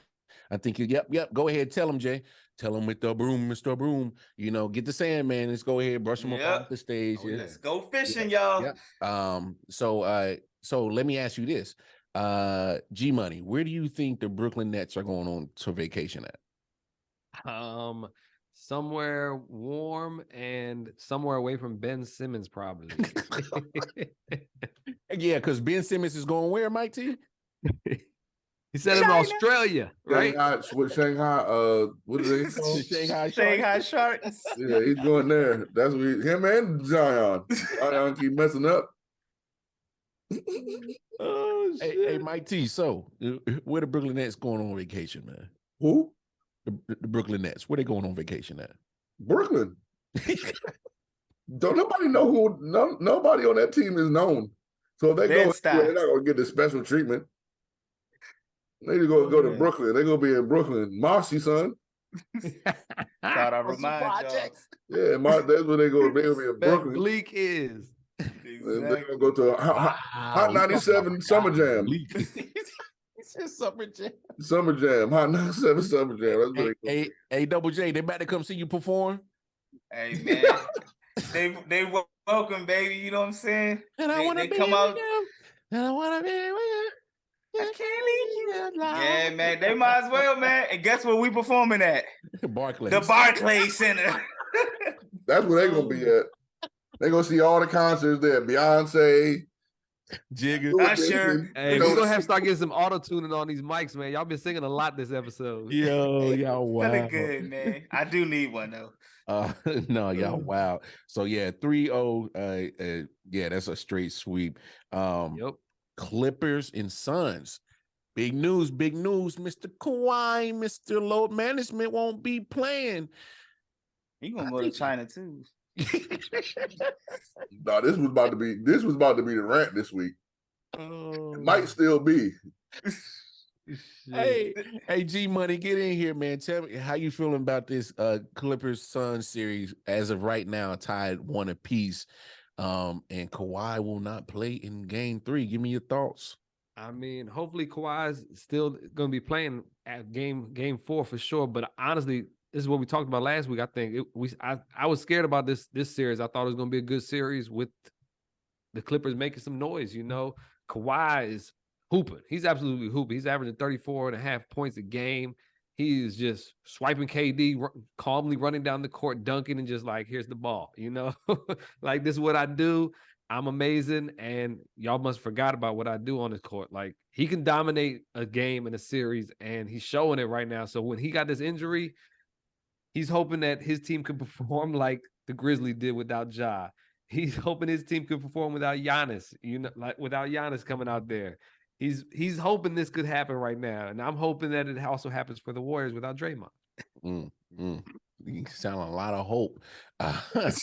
I think yep. Go ahead, tell him, Jay. Tell him with the broom, Mr. Broom. You know, get the Sandman. Let's go ahead, brush him up off the stage. Let's go fishing, y'all. So let me ask you this. G Money, where do you think the Brooklyn Nets are going on to vacation at? Somewhere warm and somewhere away from Ben Simmons, probably. Yeah, because Ben Simmons is going where, Mike T? He said in Australia, right? Shanghai, what is it called? Shanghai Sharks. Yeah, he's going there. That's what him and Zion. Zion keep messing up. Oh, shit. Hey, Mike T, so where the Brooklyn Nets going on vacation, man? Who? The Brooklyn Nets. Where they going on vacation at? Brooklyn. Don't nobody know who, nobody on that team is known. So if they go, they're not going to get the special treatment. They need to go to Brooklyn. They're going to be in Brooklyn. Marcy, son. Thought I remind y'all. Yeah, that's where they're going to be in Brooklyn. Bleak is. Exactly. They're going to go to a Hot 97 Summer Jam. Summer Jam. Summer Jam. Hot 97 Summer Jam. That's hey, Double J, they about to come see you perform? Hey, man. they welcome, baby. You know what I'm saying? And I want to be come out. And I want to be with you. I can't leave you. Yeah, man. They might as well, man. And guess where we performing at? Barclays. The Barclays Center. That's where they're going to be at. They're going to see all the concerts there. Beyonce, Jigga. Usher. Hey, we're going to have to start getting some auto-tuning on these mics, man. Y'all been singing a lot this episode. Yo, y'all wow. Feeling good, man. I do need one, though. No, y'all wow. So, yeah, 3-0. Yeah, that's a straight sweep. Yep. Clippers and Suns. Big news. Mr. Kawhi, Mr. Load Management won't be playing. He gonna go to China too. No, this was about to be the rant this week. It might still be. Hey, G Money, get in here, man. Tell me how you feeling about this Clippers Suns series as of right now, tied 1 apiece. And Kawhi will not play in game 3. Give me your thoughts. I mean, hopefully Kawhi's still going to be playing at game 4 for sure. But honestly, this is what we talked about last week. I think I was scared about this series. I thought it was going to be a good series with the Clippers making some noise. You know, Kawhi is hooping. He's absolutely hooping. He's averaging 34.5 points a game. He's just swiping KD, calmly running down the court, dunking, and just like, here's the ball, you know? Like, this is what I do. I'm amazing, and y'all must have forgot about what I do on the court. Like, he can dominate a game in a series, and he's showing it right now. So when he got this injury, he's hoping that his team could perform like the Grizzlies did without Ja. He's hoping his team could perform without Giannis, you know, like without Giannis coming out there. He's hoping this could happen right now, and I'm hoping that it also happens for the Warriors without Draymond. You sound a lot of hope. That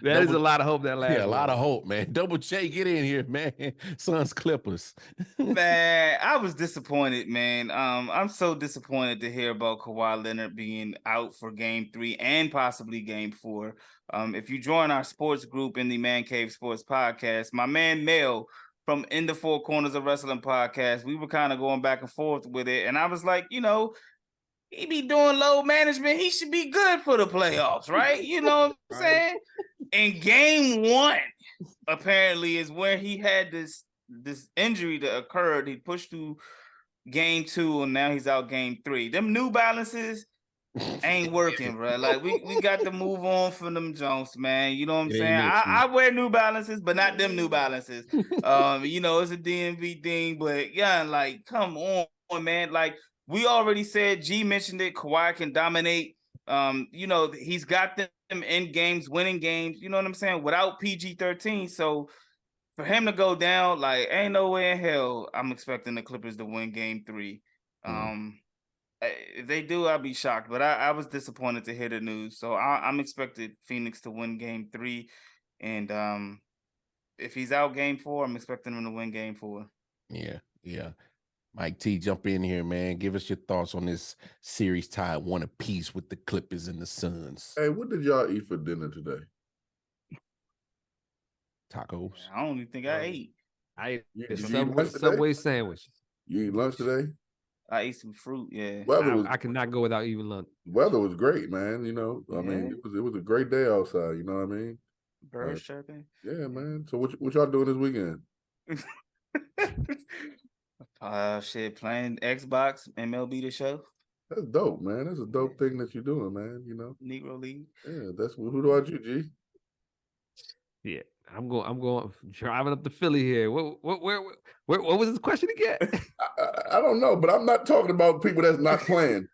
is a lot of hope. That last, a lot of hope, man. Double J, get in here, man. Suns Clippers. Man, I was disappointed, man. I'm so disappointed to hear about Kawhi Leonard being out for game 3 and possibly game 4. If you join our sports group in the Man Cave Sports Podcast, my man Mel from In the Four Corners of Wrestling podcast, we were kind of going back and forth with it. And I was like, you know, he be doing load management. He should be good for the playoffs, right? You know what I'm saying? In game 1, apparently, is where he had this injury that occurred. He pushed through game 2, and now he's out game 3. Them New Balances ain't working, bro. Like we got to move on from them Jones, man. You know what I'm saying? I wear New Balances, but not them New Balances. You know, it's a DMV thing, but yeah, like come on, man. Like we already said, G mentioned it. Kawhi can dominate. You know, he's got them in games, winning games. You know what I'm saying? Without PG-13, so for him to go down, like ain't no way in hell I'm expecting the Clippers to win game 3. If they do, I'll be shocked. But I was disappointed to hear the news. So I'm expected Phoenix to win game 3. And if he's out game 4, I'm expecting him to win game 4. Yeah. Mike T, jump in here, man. Give us your thoughts on this series tied 1 apiece with the Clippers and the Suns. Hey, what did y'all eat for dinner today? Tacos. I don't even think I ate. I You ate eat Subway sandwich. You eat lunch today? I ate some fruit. Yeah. I cannot go without eating lunch. Weather was great, man. You know, I mean, it was a great day outside. You know what I mean? Birds chirping. Yeah, man. So what y'all doing this weekend? Shit, playing Xbox, MLB The Show. That's dope, man. That's a dope thing that you're doing, man. You know, Negro League. Yeah, that's who do you, G? Yeah, I'm going driving up to Philly here. What was his question again? I don't know, but I'm not talking about people that's not playing.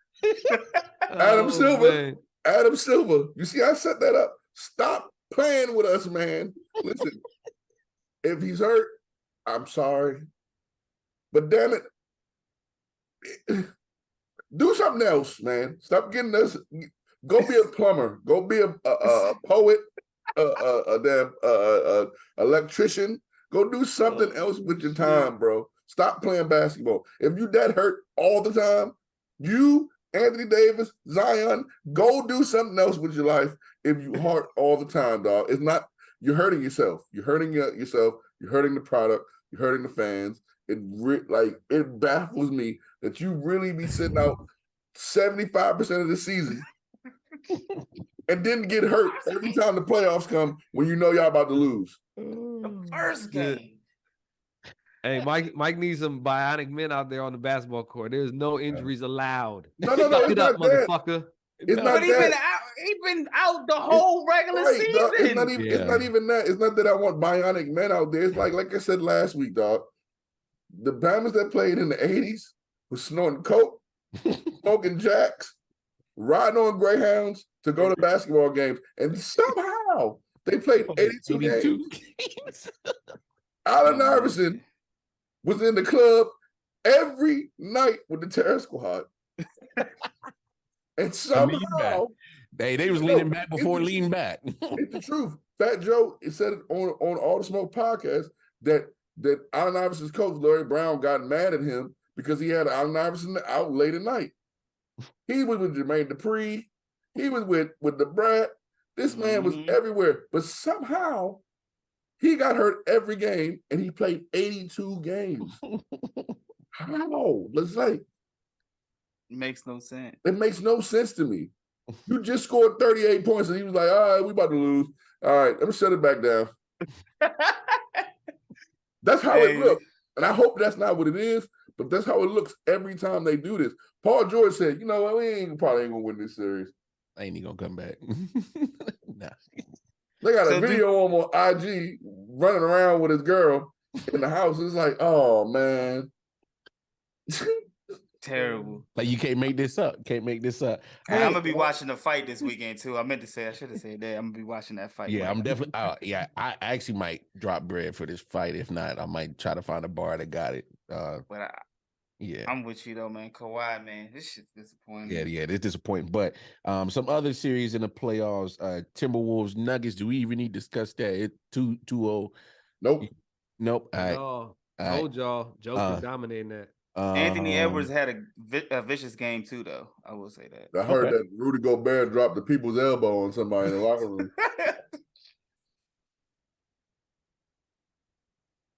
Adam Silver. Man. Adam Silver. You see, I set that up. Stop playing with us, man. Listen, if he's hurt, I'm sorry. But damn it, do something else, man. Stop getting us. Go be a plumber. Go be a poet, a damn electrician. Go do something else with your time, bro. Stop playing basketball. If you that hurt all the time, you, Anthony Davis, Zion, go do something else with your life. If you hurt all the time, dog, it's not. You're hurting yourself. You're hurting yourself. You're hurting the product. You're hurting the fans. It baffles me that you really be sitting out 75% of the season and didn't get hurt every time the playoffs come when you know y'all about to lose. The first game. Hey, Mike needs some bionic men out there on the basketball court. There's no injuries allowed. No, Suck it up, motherfucker. But he been out the whole regular season. It's not even that. It's not that I want bionic men out there. It's like I said last week, dog. The Bama's that played in the 80s was snorting coke, smoking jacks, riding on Greyhounds to go to basketball games. And somehow they played 82 games. Allen Iverson was in the club every night with the Terror Squad. And somehow they was leaning back before leaning back. It's the truth. Fat Joe said it on All the Smoke podcast that Allen Iverson's coach, Larry Brown, got mad at him because he had Allen Iverson out late at night. He was with Jermaine Dupri. He was with the Brat. This man was everywhere. But somehow he got hurt every game and he played 82 games. How? Let's say. Makes no sense. It makes no sense to me. You just scored 38 points and he was like, all right, we about to lose. All right, let me shut it back down. That's how it looks. And I hope that's not what it is, but that's how it looks every time they do this. Paul George said, you know what, we probably ain't gonna win this series. I ain't even gonna come back. Nah. They got a video on IG running around with his girl in the house. It's like, oh man. Terrible. Like you can't make this up. Can't make this up. Hey, I'm gonna be watching the fight this weekend too. I should have said that. I'm gonna be watching that fight. Yeah, I'm definitely. I actually might drop bread for this fight. If not, I might try to find a bar that got it. I'm with you though, man. Kawhi, man, this shit's disappointing. Yeah, it's disappointing. But some other series in the playoffs, Timberwolves, Nuggets. Do we even need to discuss that? It 2-0. Nope. All right. Told y'all, Joker dominating that. Anthony Edwards had a vicious game too, though. I will say that. I heard that Rudy Gobert dropped the people's elbow on somebody in the locker room.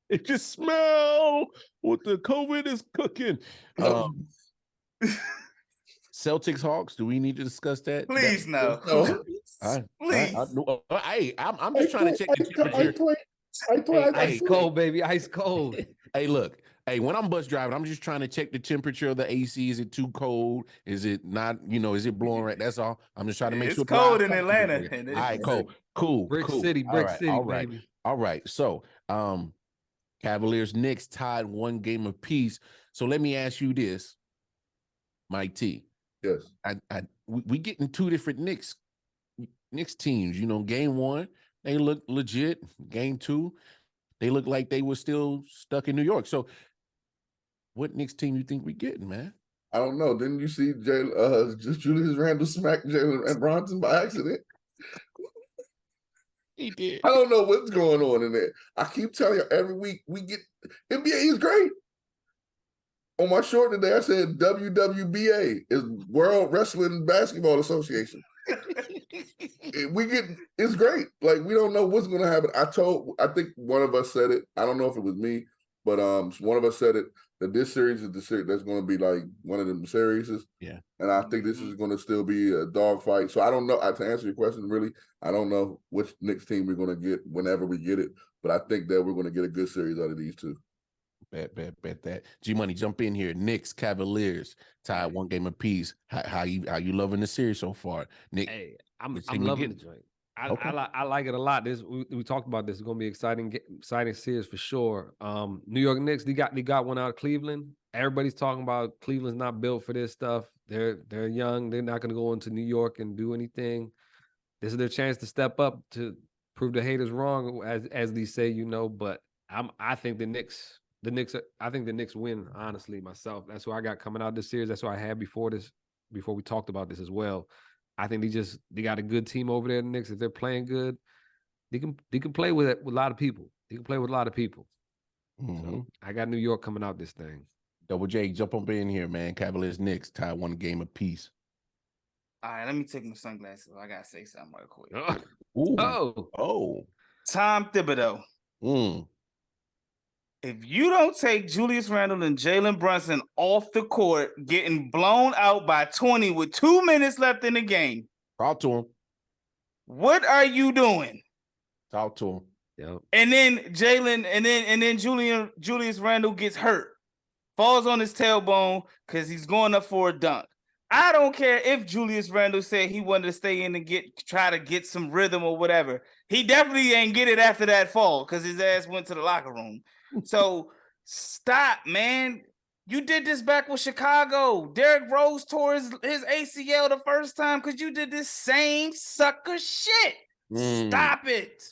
It just smell what the COVID is cooking. Celtics Hawks. Do we need to discuss that? Please no. Please. I'm just trying to check the temperature. Ice cold, baby. Ice cold. Hey, look. Hey, when I'm bus driving, I'm just trying to check the temperature of the AC. Is it too cold? Is it not? Is it blowing right? That's all. I'm just trying to make sure. It's cold in Atlanta. All right, cool. Brick cool. City, baby. All right. So, Cavaliers Knicks tied 1 game apiece. So let me ask you this, Mike T. Yes. We getting 2 different Knicks teams. Game 1, they look legit. Game 2, they look like they were still stuck in New York. So what Knicks team you think we getting, man? I don't know. Didn't you see Julius Randle smack Jalen and Bronson by accident? He did. I don't know what's going on in there. I keep telling you every week we get NBA is great. On my short today, I said WWBA is World Wrestling Basketball Association. It's great. Like, we don't know what's going to happen. I think one of us said it. I don't know if it was me, but one of us said it, that this series is the series that's going to be like one of them series. Yeah. And I think this is going to still be a dogfight. So I don't know. To answer your question, really, I don't know which Knicks team we're going to get whenever we get it, but I think that we're going to get a good series out of these 2. Bet that. G-Money, jump in here. Knicks, Cavaliers, tied 1 game apiece. How you loving the series so far, Nick? Hey, I'm loving the joint. I like it a lot. We talked about this. It's gonna be exciting series for sure. New York Knicks, they got one out of Cleveland. Everybody's talking about Cleveland's not built for this stuff. They're young. They're not gonna go into New York and do anything. This is their chance to step up to prove the haters wrong, as they say, But I think the Knicks. I think the Knicks win, honestly, myself. That's what I got coming out this series. That's what I had before we talked about this as well. I think they got a good team over there, the Knicks. If they're playing good, they can play with a lot of people. They can play with a lot of people. Mm-hmm. So I got New York coming out this thing. Double J, jump up in here, man. Cavaliers Knicks tied 1 game apiece. All right, let me take my sunglasses. I gotta say something right quick. Tom Thibodeau. If you don't take Julius Randle and Jalen Brunson off the court, getting blown out by 20 with 2 minutes left in the game, talk to him. What are you doing? Talk to him. Yep. And then Jalen, and then Julius Randle gets hurt, falls on his tailbone because he's going up for a dunk. I don't care if Julius Randle said he wanted to stay in and try to get some rhythm or whatever. He definitely ain't get it after that fall because his ass went to the locker room. So stop, man. You did this back with Chicago. Derrick Rose tore his ACL the first time because you did this same sucker shit. Stop it.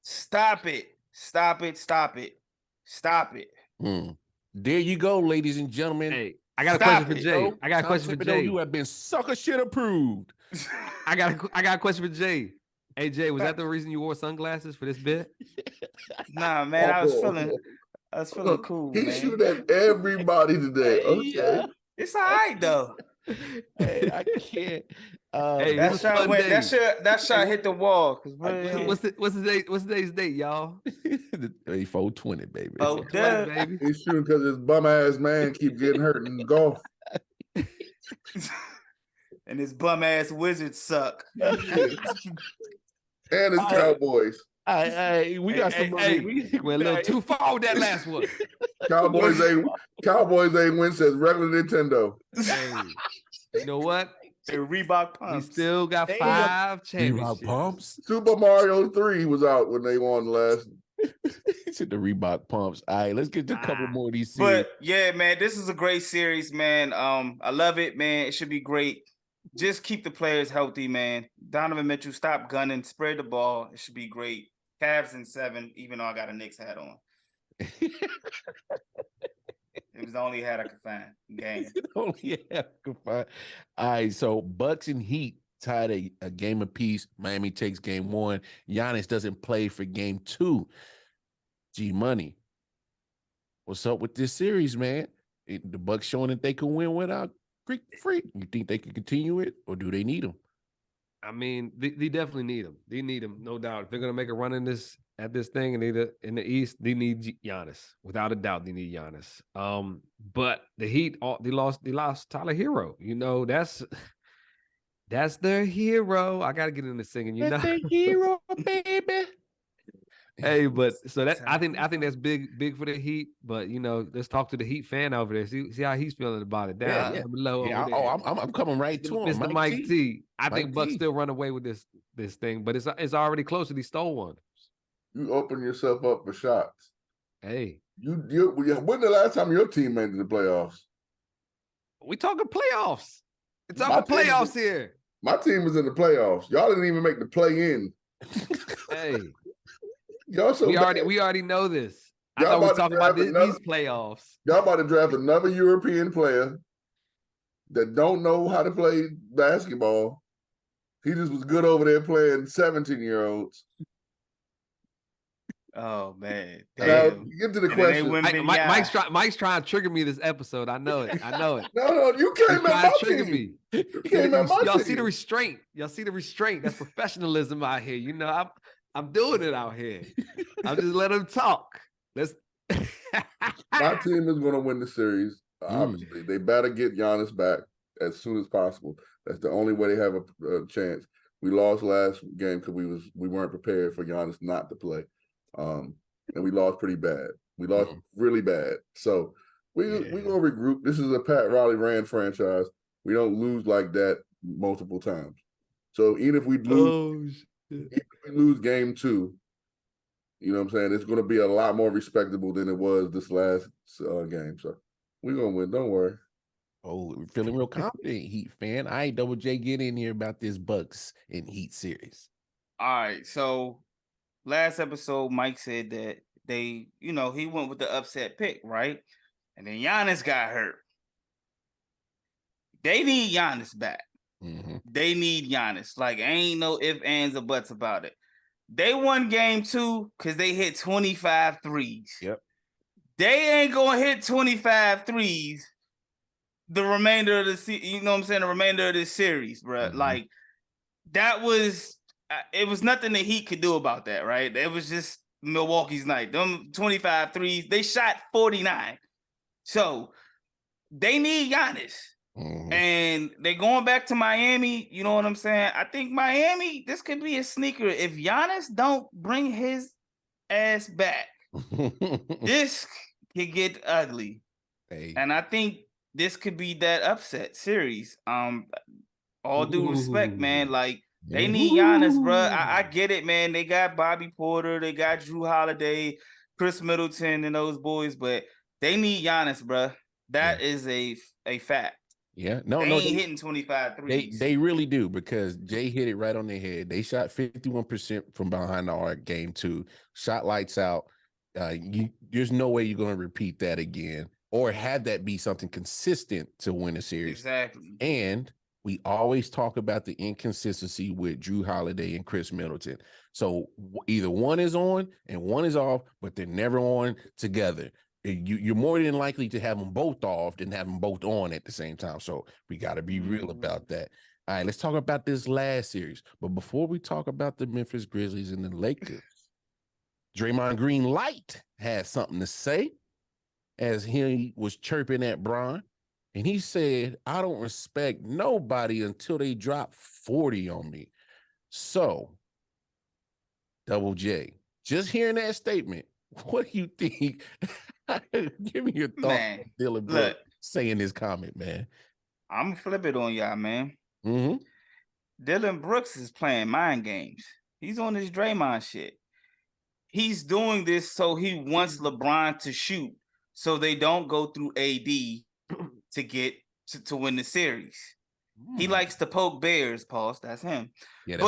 Stop it. Stop it. Stop it. Stop it. There you go, ladies and gentlemen. Hey, I got a question for Jay. I got a question for Jay. You have been sucker shit approved. I got a question for Jay. Hey, Jay, was that the reason you wore sunglasses for this bit? Nah, man, I was feeling cool, man. He's shooting at everybody today. Okay. Yeah. It's all right, though. Hey, I can't. Hey, that shot hit the wall. What's today's date, y'all? 420, baby. Oh, baby. He's shooting because his bum ass man keeps getting hurt in golf. And his bum ass Wizards suck. And his Cowboys. We got some money. We went a little too far with that last one. Cowboys ain't win since regular Nintendo. Hey, you know what? Hey, Reebok pumps. We still got 5 championships. Reebok pumps. Super Mario 3 was out when they won the last. It's at the Reebok pumps. All right, let's get to a couple more of these series. But yeah, man, this is a great series, man. I love it, man. It should be great. Just keep the players healthy, man. Donovan Mitchell, stop gunning, spread the ball. It should be great. Cavs in 7, even though I got a Knicks hat on. It was the only hat I could find. Game. Only hat I could find. All right, so Bucks and Heat tied a game apiece. Miami takes game 1. Giannis doesn't play for game 2. G-Money, what's up with this series, man? The Bucks showing that they can win without Greek Freak. You think they can continue it, or do they need him? I mean, they definitely need him. They need him, no doubt. If they're gonna make a run in this thing in the East, they need Giannis. Without a doubt, they need Giannis. But the Heat, they lost Tyler Hero. You know, that's their hero. I gotta get into singing. You know, the hero, baby. Hey, but so that I think that's big for the Heat. But you know, let's talk to the Heat fan over there. See how he's feeling about it. Down below. Yeah. I'm coming right to him. Mr. Mike T. I think Bucks T. still run away with this thing, but it's already close. He stole one. You open yourself up for shots. Hey, when the last time your team made it to the playoffs? We talking playoffs. It's talking playoffs here. My team was in the playoffs. Y'all didn't even make the play-in. Hey. Y'all so we already know this. I thought we were talking about these playoffs. Y'all about to draft another European player that don't know how to play basketball. He just was good over there playing 17-year-olds. Oh man! Now, get to the question. Mike's trying to trigger me this episode. I know it. No, you came at my trigger team. me. You came at my Y'all team. see the restraint. That's professionalism out here. You know, I'm doing it out here. I'm just letting them talk. My team is going to win the series. Obviously, they better get Giannis back as soon as possible. That's the only way they have a chance. We lost last game because we weren't prepared for Giannis not to play. And we lost pretty bad. We lost really bad. So we're going to regroup. This is a Pat Riley ran franchise. We don't lose like that multiple times. So even if we lose game 2, you know what I'm saying, it's going to be a lot more respectable than it was this last game. So we're going to win. Don't worry. Oh, we're feeling real confident, Heat fan. I ain't Double J get in here about this Bucks and Heat series. All right, so last episode, Mike said that he went with the upset pick, right? And then Giannis got hurt. They need Giannis back. Mm-hmm. They need Giannis. Like, ain't no ifs, ands, or buts about it. They won game 2 because they hit 25 threes. Yep. They ain't going to hit 25 threes the remainder of the remainder of this series, bro. Mm-hmm. Like, that was... it was nothing the Heat could do about that, right? It was just Milwaukee's night. Them 25 threes, they shot 49. So they need Giannis. Mm-hmm. And they're going back to Miami. You know what I'm saying? I think Miami, this could be a sneaker. If Giannis don't bring his ass back, this could get ugly. Hey. And I think this could be that upset series. All due respect, man. Like, they need Giannis, bro. I get it, man. They got Bobby Porter, they got Drew Holiday, Chris Middleton, and those boys, but they need Giannis, bro. That is a fact. Yeah, they ain't hitting 25 threes. They really do, because Jay hit it right on their head. They shot 51% from behind the arc game 2. Shot lights out. There's no way you're going to repeat that again or have that be something consistent to win a series. Exactly. And we always talk about the inconsistency with Drew Holiday and Chris Middleton. So either one is on and one is off, but they're never on together. You're more than likely to have them both off than have them both on at the same time. So we got to be real about that. All right, let's talk about this last series. But before we talk about the Memphis Grizzlies and the Lakers, Draymond Green Light had something to say as he was chirping at Bron. And he said, I don't respect nobody until they drop 40 on me. So, Double J, just hearing that statement, what do you think? Give me your thoughts on Dylan Brooks saying this comment, man. I'm going to flip it on y'all, man. Mm-hmm. Dylan Brooks is playing mind games. He's on his Draymond shit. He's doing this so he wants LeBron to shoot so they don't go through AD to get to win the series. He likes to poke bears, Paul. That's him. Yeah,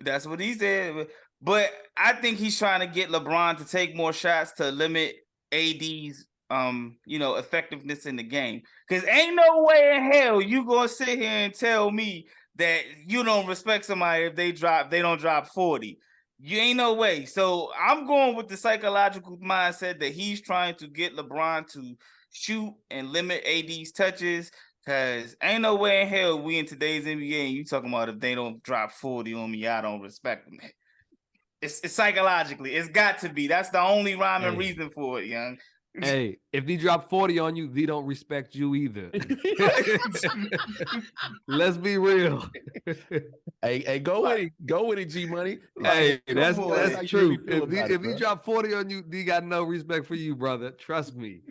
that's what he said. But I think he's trying to get LeBron to take more shots to limit AD's effectiveness in the game. Because ain't no way in hell you gonna sit here and tell me that you don't respect somebody if they don't drop 40. You ain't no way. So I'm going with the psychological mindset that he's trying to get LeBron to shoot and limit AD's touches Cause ain't no way in hell we in today's NBA and you talking about if they don't drop 40 on me, I don't respect them. It's psychologically, it's got to be. That's the only rhyme and reason for it, young. Hey, if they drop 40 on you, they don't respect you either. Let's be real. Hey, go with it, G Money. Hey, that's true. Really if he drop 40 on you, he got no respect for you, brother. Trust me.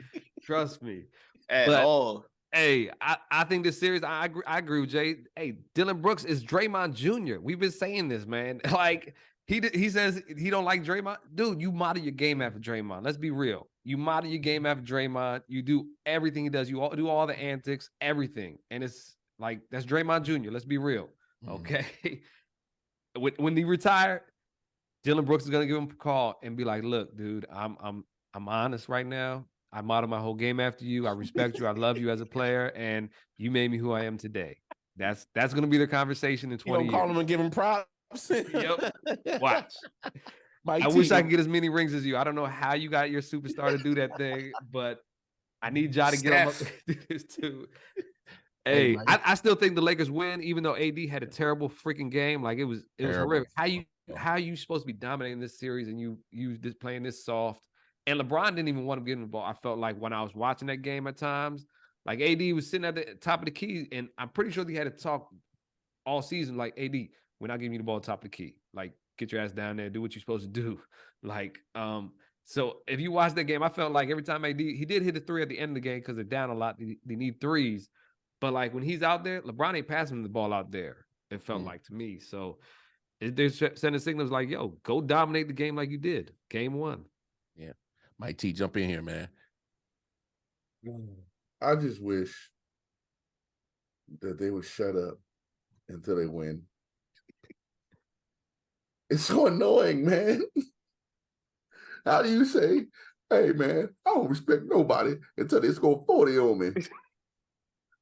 At all. Hey, I think this series, I agree with Jay. Hey, Dylan Brooks is Draymond Jr. We've been saying this, man. Like, he says he don't like Draymond. Dude, you model your game after Draymond. Let's be real. You model your game after Draymond. You do everything he does. You do all the antics, everything. And it's like, that's Draymond Jr. Let's be real. Okay. When he retired, Dylan Brooks is gonna give him a call and be like, look, dude, I'm honest right now. I model my whole game after you. I respect you. I love you as a player, and you made me who I am today. That's gonna be the conversation in 20 years. Call him and give him props. Yep. Watch. I wish I could get as many rings as you. I don't know how you got your superstar to do that thing, but I need Ja to get him up to do this too. Hey, I still think the Lakers win, even though AD had a terrible freaking game. Like, it was horrific. How you supposed to be dominating this series and you just playing this soft? And LeBron didn't even want to get in the ball. I felt like when I was watching that game at times, like AD was sitting at the top of the key, and I'm pretty sure he had to talk all season like, AD, we're not giving you the ball top of the key. Like, get your ass down there, do what you're supposed to do. Like, so if you watch that game, I felt like every time AD, he did hit a three at the end of the game because they're down a lot. They need threes. But like when he's out there, LeBron ain't passing the ball out there. It felt like to me. So they're sending signals like, yo, go dominate the game like you did. Game one. Yeah. Mike T, jump in here, man. I just wish that they would shut up until they win. It's so annoying, man. How do you say, hey, man, I don't respect nobody until they score 40 on me?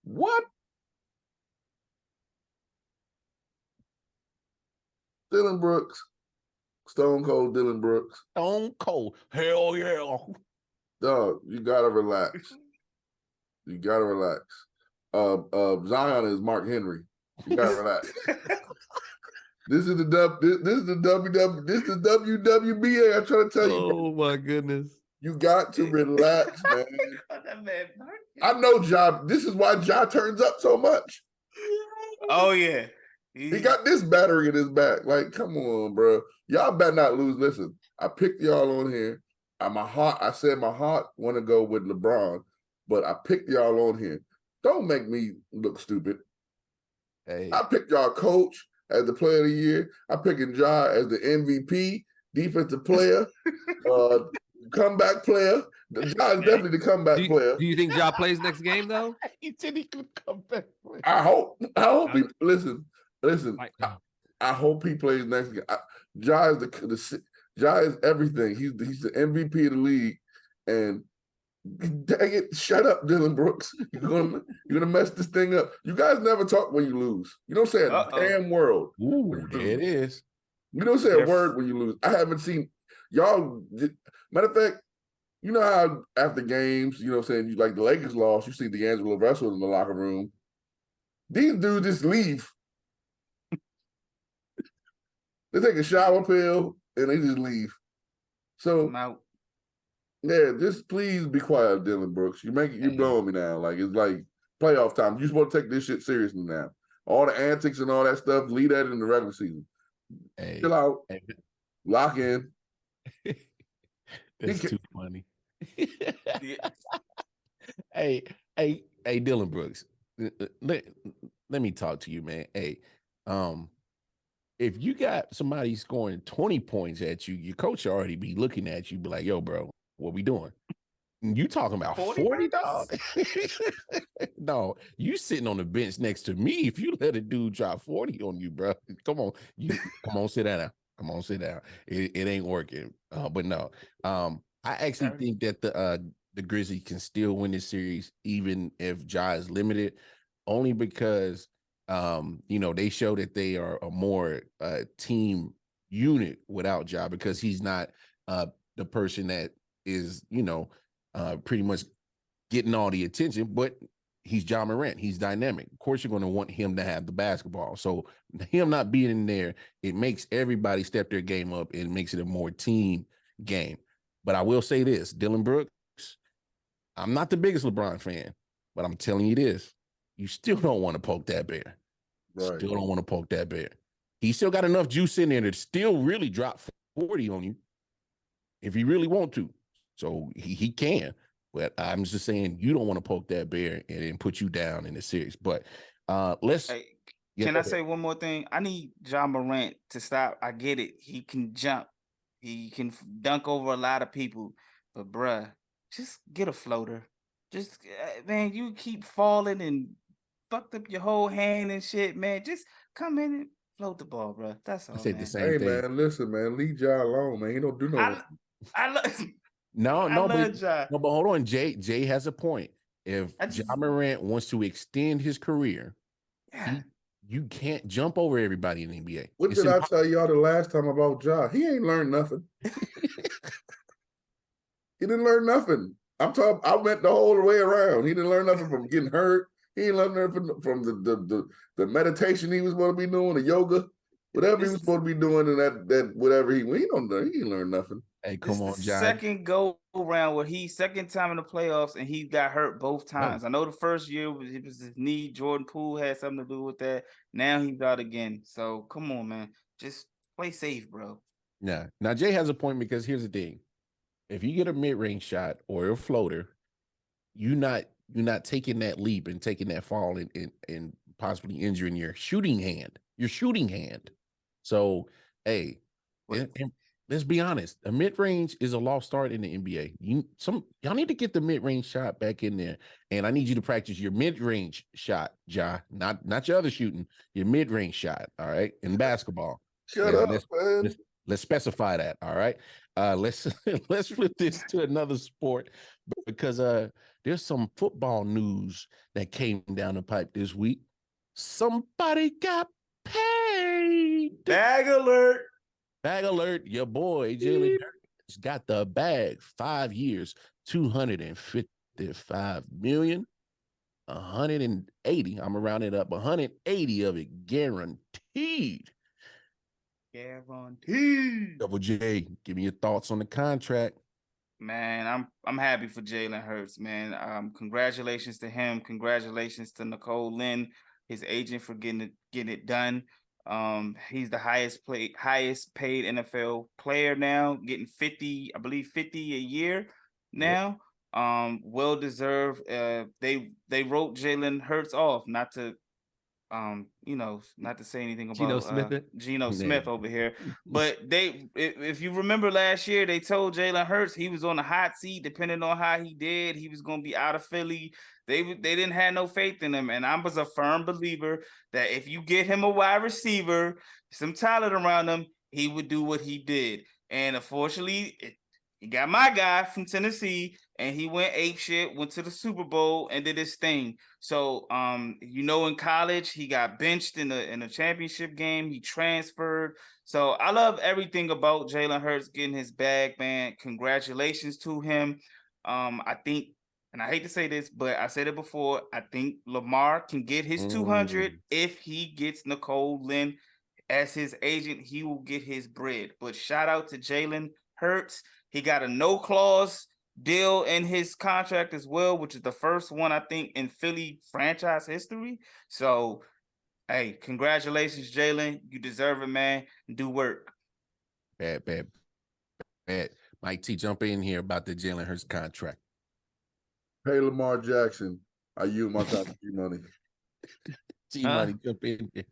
What? Dylan Brooks, Stone Cold Dylan Brooks. Stone Cold. Hell yeah. Dog, you gotta relax. You gotta relax. Zion is Mark Henry. You gotta relax. This is the WWBA. I'm trying to tell you. Oh my goodness. You got to relax, man. I know Ja. This is why Ja turns up so much. Oh yeah. He got this battery in his back. Like, come on, bro. Y'all better not lose. Listen, I picked y'all on here. I said my heart want to go with LeBron, but I picked y'all on here. Don't make me look stupid. Hey. I picked y'all coach as the player of the year. I picked Ja as the MVP, defensive player, comeback player. Ja is definitely the comeback player. Do you think Ja plays next game though? He said he could come back. I hope he listen. I hope he plays next game. Ja is Ja is everything. He's the MVP of the league. And dang it, shut up, Dylan Brooks. You're gonna mess this thing up. You guys never talk when you lose. You don't say a damn word. Ooh, there it is. You don't say a word when you lose. I haven't seen y'all. Matter of fact, you know how after games, you know what I'm saying, like the Lakers lost, you see D'Angelo Russell in the locker room. These dudes just leave. They take a shower pill and they just leave. So yeah, just please be quiet, Dylan Brooks. You're blowing me now. Like, it's like playoff time. You're supposed to take this shit seriously now. All the antics and all that stuff, leave that in the regular season. Hey. Chill out. Hey. Lock in. That's too funny. Hey, Dylan Brooks. Let me talk to you, man. Hey, if you got somebody scoring 20 points at you, your coach already be looking at you, be like, yo, bro, what we doing? You talking about 40, dog? No, you sitting on the bench next to me. If you let a dude drop 40 on you, bro, come on, sit down. Come on, sit down. It ain't working. But no, I actually think that the Grizzlies can still win this series, even if Ja is limited, only because they show that they are a more team unit without Ja, because he's not the person that is, pretty much getting all the attention, but he's Ja Morant. He's dynamic. Of course, you're going to want him to have the basketball. So him not being in there, it makes everybody step their game up and makes it a more team game. But I will say this, Dylan Brooks, I'm not the biggest LeBron fan, but I'm telling you this, you still don't want to poke that bear. Right. Still don't want to poke that bear. He still got enough juice in there to still really drop 40 on you if he really want to. So he can. But I'm just saying you don't want to poke that bear and then put you down in the series. But let's. Hey, can I say one more thing? I need Ja Morant to stop. I get it. He can jump. He can dunk over a lot of people. But, bruh, just get a floater. Just, man, you keep falling and fucked up your whole hand and shit, man. Just come in and float the ball, bruh. That's all, I said man. the same thing. Hey, man, listen, man. Leave Ja alone, man. He don't do no. I love No, but Ja. No, but hold on. Jay has a point. If Ja Morant wants to extend his career, you can't jump over everybody in the NBA. What did I tell y'all the last time about Ja? He ain't learned nothing. He didn't learn nothing. I'm talking. I went the whole way around. He didn't learn nothing from getting hurt. He didn't learn nothing from the meditation he was going to be doing, the yoga, whatever he was supposed to be doing, and that whatever he don't know. He didn't learn nothing. Hey, come on, Ja. Second go around where second time in the playoffs and he got hurt both times. I know the first year it was his knee. Jordan Poole had something to do with that. Now he's out again. So come on, man. Just play safe, bro. Yeah. Now Jay has a point because here's the thing. If you get a mid-range shot or a floater, you're not taking that leap and taking that fall and possibly injuring your shooting hand. Your shooting hand. So, hey, and let's be honest. A mid-range is a lost art in the NBA. Y'all need to get the mid-range shot back in there. And I need you to practice your mid-range shot, Ja. Not your other shooting, your mid-range shot, all right, in basketball. Shut up, man. Let's specify that. All right. Let's flip this to another sport because there's some football news that came down the pipe this week. Somebody got paid. Bag alert. Bag alert. Your boy Jalen Hurts got the bag. 5 years, $255 million. 180. I'm gonna round it up. 180 of it guaranteed. Guaranteed. Double J, give me your thoughts on the contract. Man, I'm happy for Jalen Hurts, man. Congratulations to him. Congratulations to Nicole Lynn, his agent, for getting it done. He's the highest paid NFL player now, getting 50 a year now. Well deserved. They wrote Jalen Hurts off, not to not to say anything about Geno Smith over here, but if you remember last year, they told Jalen Hurts he was on the hot seat. Depending on how he did, he was going to be out of Philly. They didn't have no faith in him, and I was a firm believer that if you get him a wide receiver, some talent around him, he would do what he did. And unfortunately, he got my guy from Tennessee, and he went apeshit, went to the Super Bowl, and did his thing. So, in college, he got benched in the championship game. He transferred. So I love everything about Jalen Hurts getting his bag, man. Congratulations to him. I think, and I hate to say this, but I said it before, I think Lamar can get his 200 if he gets Nicole Lynn as his agent. He will get his bread. But shout out to Jalen Hurts. He got a no-clause deal in his contract as well, which is the first one, I think, in Philly franchise history. So, hey, congratulations, Jalen. You deserve it, man. Do work. Bad. Mike T, jump in here about the Jalen Hurts contract. Hey, Lamar Jackson, I yield my time to G-Money. G-Money, jump in here.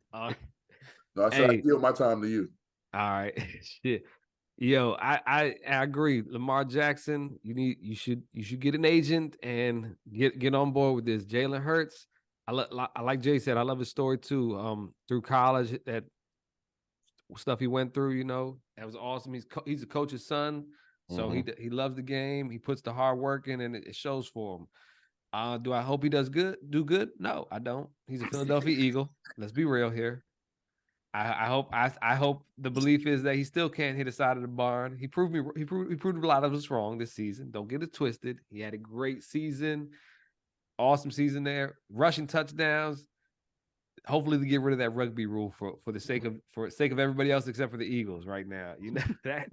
No, I said I yield my time to you. All right. Shit. Yo, I agree. Lamar Jackson, you should get an agent and get on board with this. Jalen Hurts, I like Jay said, I love his story too. Through college, that stuff he went through, that was awesome. He's a coach's son, so he loves the game. He puts the hard work in, and it shows for him. Do I hope he do good? No, I don't. He's a Philadelphia Eagle. Let's be real here. I hope the belief is that he still can't hit the side of the barn. He proved a lot of us wrong this season. Don't get it twisted. He had a great season. awesome season there, rushing touchdowns. Hopefully they get rid of that rugby rule for the sake of everybody else except for the Eagles right now. You know that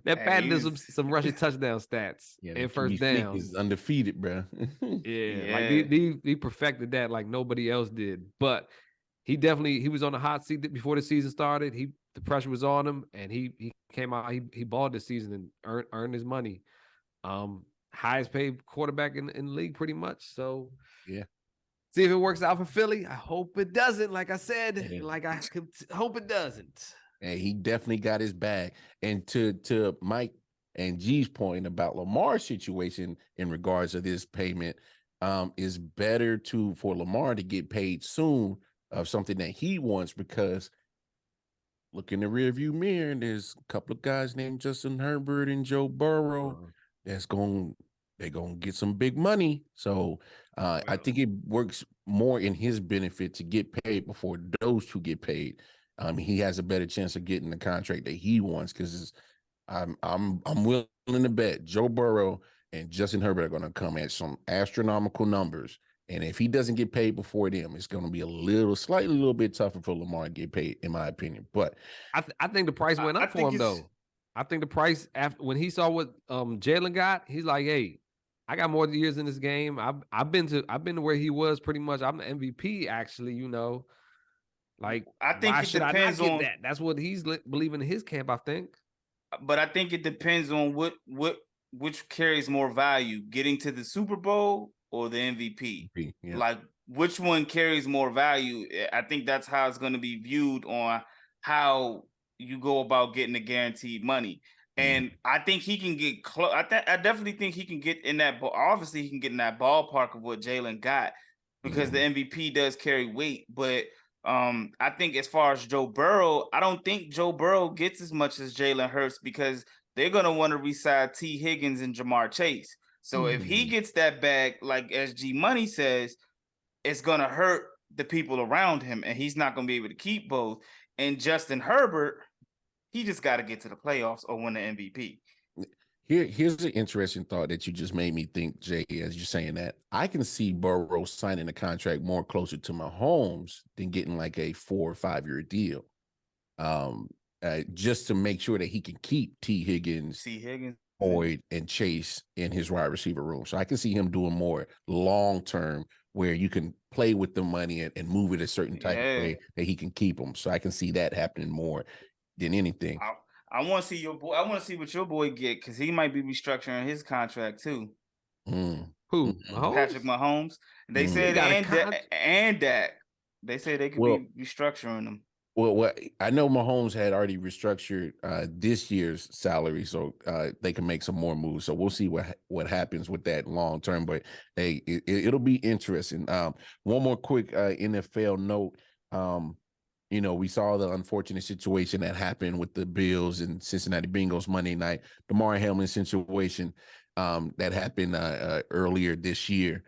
Pat does some rushing touchdown stats and first downs. Is undefeated, bro. Like he perfected that like nobody else did. But he was on the hot seat before the season started. The pressure was on him, and he came out. He balled this season and earned his money. Highest paid quarterback in the league, pretty much. So yeah. See if it works out for Philly. I hope it doesn't. Like I said, I hope it doesn't. And he definitely got his bag. And to Mike and G's point about Lamar's situation in regards to this payment, is better for Lamar to get paid soon of something that he wants, because look in the rearview mirror and there's a couple of guys named Justin Herbert and Joe Burrow they're going to get some big money. So I think it works more in his benefit to get paid before those two get paid. He has a better chance of getting the contract that he wants, because I'm willing to bet Joe Burrow and Justin Herbert are going to come at some astronomical numbers. And if he doesn't get paid before them, it's going to be a little bit tougher for Lamar to get paid, in my opinion. But I think the price went up for him, though. I think the price, after when he saw what Jalen got, he's like, hey, I got more years in this game. I've been to where he was pretty much. I'm the MVP, actually, you know. Like, I think why it should I not depends get on that? That's what he's believing in his camp, I think. But I think it depends on which carries more value, getting to the Super Bowl or the MVP. Yeah. Like, which one carries more value? I think that's how it's going to be viewed on how you go about getting the guaranteed money. And I think he can get close. I definitely think he can get in that. Obviously, he can get in that ballpark of what Jalen got, because the MVP does carry weight. But I think as far as Joe Burrow, I don't think Joe Burrow gets as much as Jalen Hurts, because they're gonna want to re-sign T. Higgins and Jamar Chase. So if he gets that bag, like SG Money says, it's gonna hurt the people around him, and he's not gonna be able to keep both. And Justin Herbert, he just got to get to the playoffs or win the MVP. Here's an interesting thought that you just made me think, Jay, as you're saying that. I can see Burrow signing a contract more closer to Mahomes than getting like a 4 or 5 year deal. Just to make sure that he can keep T. Higgins, Boyd, and Chase in his wide receiver room. So I can see him doing more long-term, where you can play with the money and move it a certain type of way that he can keep them. So I can see that happening more than anything. I want to see your boy. I want to see what your boy get, because he might be restructuring his contract too. Who? Mahomes? Patrick Mahomes. They said and Dak. They said they could be restructuring them. Well, I know Mahomes had already restructured this year's salary, so they can make some more moves. So we'll see what happens with that long term. But hey, it'll be interesting. One more quick NFL note. You know, we saw the unfortunate situation that happened with the Bills and Cincinnati Bengals Monday night. Damar Hamlin situation that happened earlier this year.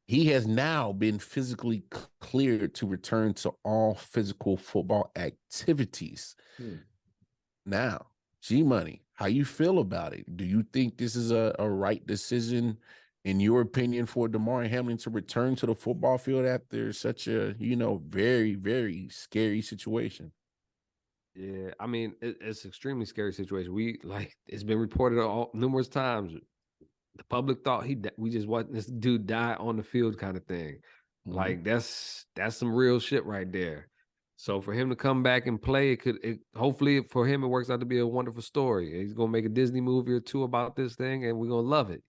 He has now been physically cleared to return to all physical football activities. Now, G-Money, how you feel about it? Do you think this is a right decision, in your opinion, for Damar Hamlin to return to the football field after such a, very, very scary situation? Yeah, I mean, it's an extremely scary situation. It's been reported numerous times. The public thought we just watched this dude die on the field, kind of thing. Like that's some real shit right there. So for him to come back and play, hopefully for him it works out to be a wonderful story. He's gonna make a Disney movie or two about this thing, and we're gonna love it,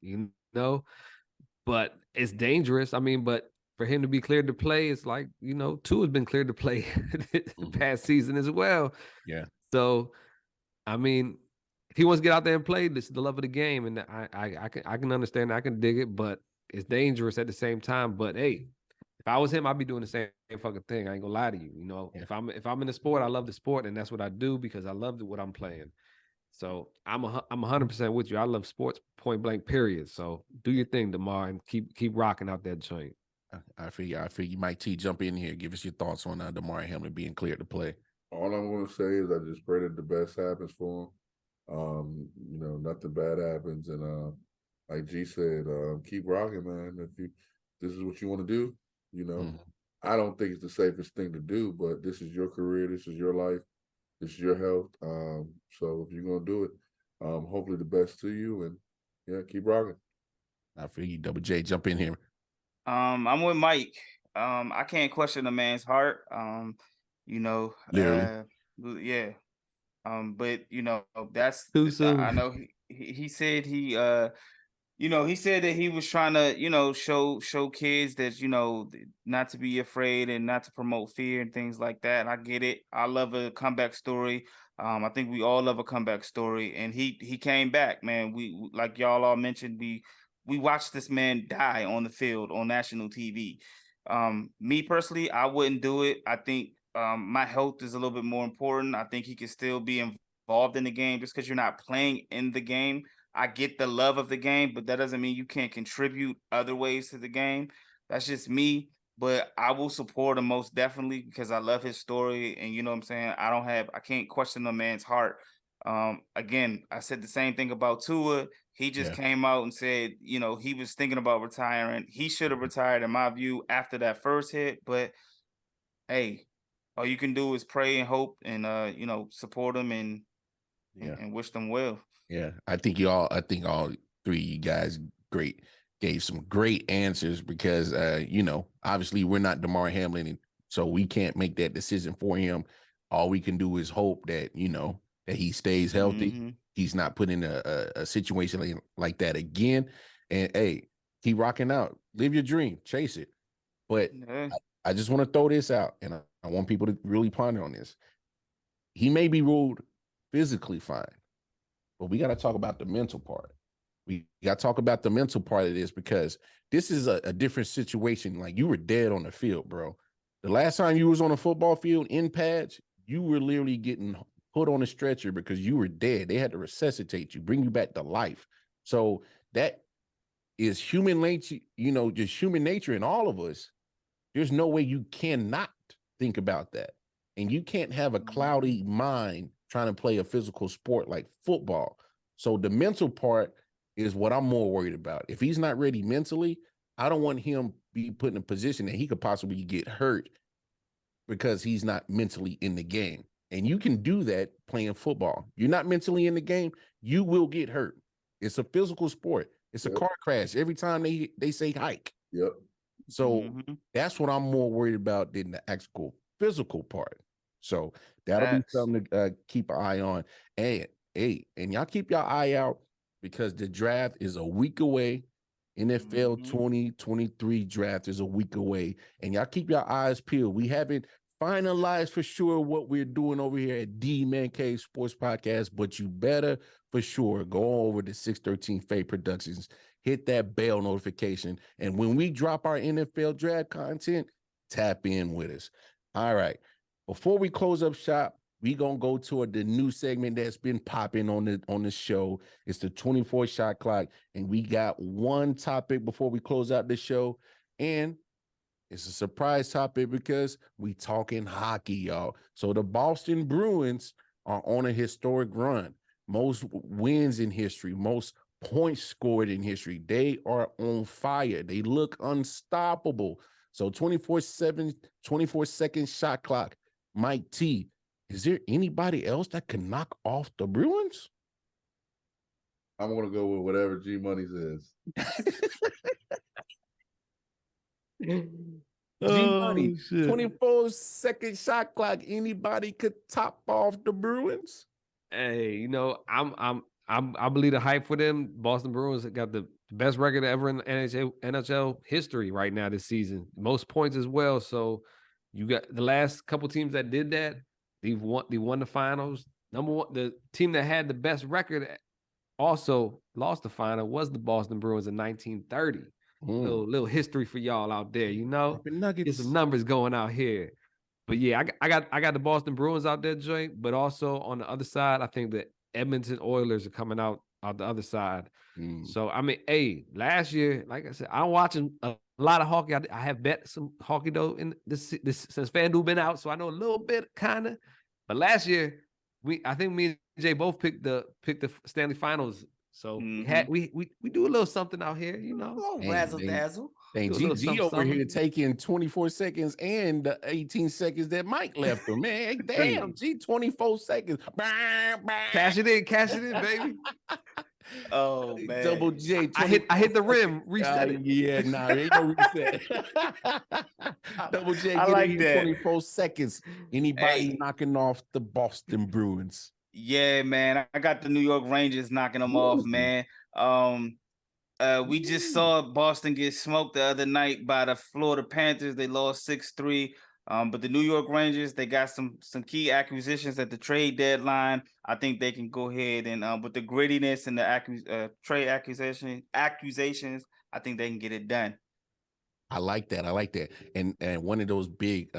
But it's dangerous. I mean, but for him to be cleared to play, it's like, Tua has been cleared to play the past season as well. Yeah. So, I mean, if he wants to get out there and play, this is the love of the game, and I can understand, I can dig it, but it's dangerous at the same time. But hey, if I was him, I'd be doing the same fucking thing. I ain't gonna lie to you. Yeah. If I'm in the sport, I love the sport, and that's what I do because I love what I'm playing. So I'm 100% with you. I love sports, point blank, period. So do your thing, Damar, and keep rocking out that joint. I feel you. Mike T, jump in here. Give us your thoughts on Damar Hamlin being cleared to play. All I'm going to say is I just pray that the best happens for him. Nothing bad happens, and like G said, keep rocking, man. this is what you want to do. I don't think it's the safest thing to do, but this is your career. This is your life. This is your health. So if you're going to do it, hopefully the best to you, and yeah, keep rocking. I feel you, Double J. Jump in here. I'm with Mike. I can't question a man's heart. Literally. Yeah. But that's Too soon. I know he said he said that he was trying to, show kids that, not to be afraid and not to promote fear and things like that. I get it. I love a comeback story. I think we all love a comeback story. And he came back, man. We like y'all all mentioned, we watched this man die on the field on national TV. Me personally, I wouldn't do it. I think my health is a little bit more important. I think he can still be involved in the game just because you're not playing in the game. I get the love of the game, but that doesn't mean you can't contribute other ways to the game. That's just me. But I will support him most definitely because I love his story. And you know what I'm saying? I can't question the man's heart. Again, I said the same thing about Tua. He just came out and said, he was thinking about retiring. He should have retired, in my view, after that first hit. But hey, all you can do is pray and hope and support him and wish them well. Yeah, I think all three of you guys gave some great answers because obviously we're not DeMar Hamlin, and so we can't make that decision for him. All we can do is hope that that he stays healthy. Mm-hmm. He's not put in a situation like that again. And hey, keep rocking out, live your dream, chase it. But I just want to throw this out, and I want people to really ponder on this. He may be ruled physically fine, but we got to talk about the mental part. We got to talk about the mental part of this because this is a different situation. Like, you were dead on the field, bro. The last time you was on a football field in pads, you were literally getting put on a stretcher because you were dead. They had to resuscitate you, bring you back to life. So that is human nature, just human nature in all of us. There's no way you cannot think about that. And you can't have a cloudy mind trying to play a physical sport like football. So the mental part is what I'm more worried about. If he's not ready mentally, I don't want him be put in a position that he could possibly get hurt because he's not mentally in the game. And you can do that playing football. You're not mentally in the game, you will get hurt. It's a physical sport. It's a car crash every time they say hike. Yep. So that's what I'm more worried about than the actual physical part. So that'll be something to keep an eye on. And y'all keep your eye out because the draft is a week away. NFL 2023 draft is a week away. And y'all keep your eyes peeled. We haven't finalized for sure what we're doing over here at D-Man Cave Sports Podcast, but you better for sure go over to 613 Faye Productions, hit that bell notification. And when we drop our NFL draft content, tap in with us. All right. Before we close up shop, we gonna go toward the new segment that's been popping on the show. It's the 24 shot clock, and we got one topic before we close out the show, and it's a surprise topic because we talking hockey, y'all. So the Boston Bruins are on a historic run, most wins in history, most points scored in history. They are on fire. They look unstoppable. So 24-second shot clock. Mike T, is there anybody else that can knock off the Bruins? I'm going to go with whatever G Money says. G Money, 24-second shot clock. Anybody could top off the Bruins? Hey, I believe the hype for them. Boston Bruins got the best record ever in NHL history right now this season. Most points as well. So you got the last couple teams that did that. They won the finals. Number one, the team that had the best record also lost the final was the Boston Bruins in 1930. Little history for y'all out there, Get some numbers going out here. But yeah, I got the Boston Bruins out there, joint. But also on the other side, I think the Edmonton Oilers are coming out the other side. So I mean, last year, like I said, I'm watching a lot of hockey. I have bet some hockey though in this since FanDuel been out, so I know a little bit, kind of. But last year, I think me and Jay both picked the Stanley Finals So we do a little something out here, you know. Oh, razzle dazzle. Dang, G over here taking 24 seconds and the 18 seconds that Mike left him. Man, damn, G 24 seconds. Cash it in, baby. Oh man, Double J. I hit the rim. Reset it. Yeah, nah, there ain't no reset. Double J. I like that. 24 seconds. Anybody knocking off the Boston Bruins? Yeah, man. I got the New York Rangers knocking them off, man. We just saw Boston get smoked the other night by the Florida Panthers. They lost 6-3. But the New York Rangers, they got some key acquisitions at the trade deadline. I think they can go ahead and with the grittiness and the trade accusations, I think they can get it done. I like that. And one of those big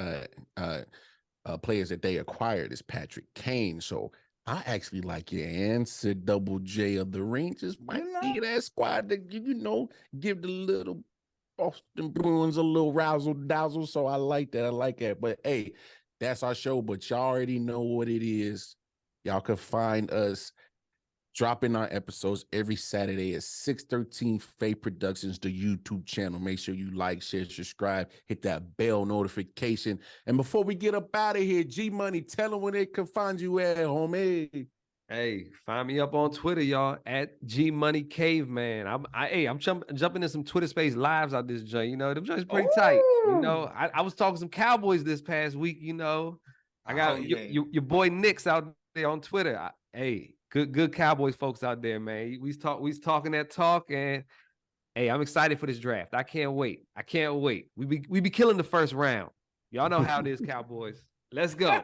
players that they acquired is Patrick Kane. So I actually like your answer, Double J of the Rangers. Might be that squad that give the little Boston Bruins a little razzle dazzle. So I like that. But hey, that's our show. But y'all already know what it is. Y'all can find us dropping our episodes every Saturday at 6:13 Faye Productions, the YouTube channel. Make sure you like, share, subscribe, hit that bell notification. And before we get up out of here, G Money, tell them where they can find you at, homie. Hey, find me up on Twitter, y'all, at G Money Caveman. I'm jumping in some Twitter Space lives out this joint. You know, them joints pretty tight. You know, I was talking some Cowboys this past week. You know, I got your boy Nick's out there on Twitter. Good Cowboys folks out there, man. We's talking that talk, and hey, I'm excited for this draft. I can't wait. We be killing the first round. Y'all know how it is, Cowboys. Let's go.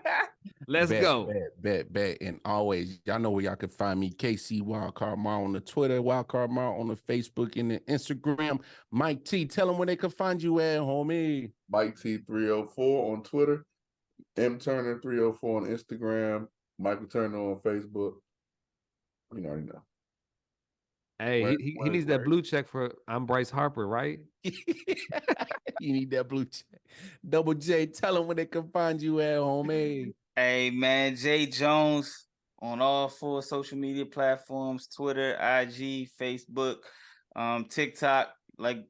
Let's go. Bet. And always, y'all know where y'all can find me, KC Wildcard Mar on the Twitter, Wildcard Mar on the Facebook and the Instagram. Mike T, tell them where they can find you at, homie. Mike T 304 on Twitter, M Turner 304 on Instagram, Michael Turner on Facebook. You already know. Hey, he needs that blue check for I'm Bryce Harper, right? You need that blue check. Double J, tell them where they can find you at, homie. Hey, man, Jae Jones on all 4 social media platforms, Twitter, IG, Facebook, TikTok. Like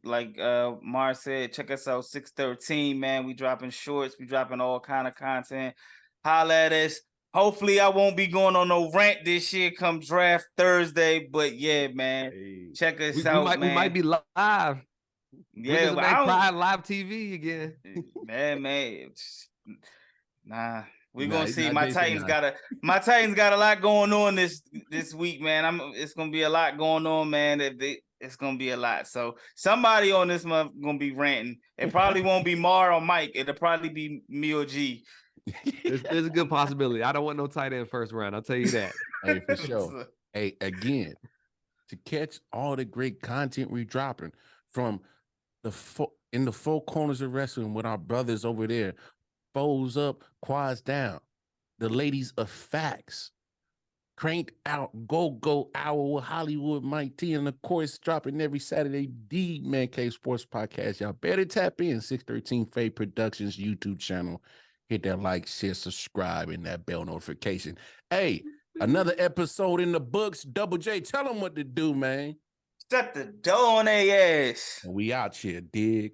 Mar said, check us out 613, man. We dropping shorts. We dropping all kind of content. Holla at us. Hopefully, I won't be going on no rant this year come draft Thursday. But yeah, man, check us out, man. We might be live. Yeah, but live TV again. Man. Nah, we're gonna see. My Titans got a lot going on this week, man. It's gonna be a lot going on, man. It's gonna be a lot. So somebody on this month gonna be ranting. It probably won't be Mar or Mike. It'll probably be me or G. There's a good possibility. I don't want no tight end first round. I'll tell you that. Hey, for sure. Hey, again, to catch all the great content we're dropping from in the 4 corners of wrestling with our brothers over there, foes up, quads down, the ladies of facts, cranked out, go hour with Hollywood Mike T, and of course dropping every Saturday, the Man Cave Sports Podcast. Y'all better tap in 613 Faye Productions YouTube channel. Hit that like, share, subscribe, and that bell notification. Hey, another episode in the books. Double J, tell them what to do, man. Shut the door on their ass. And we out here, dig.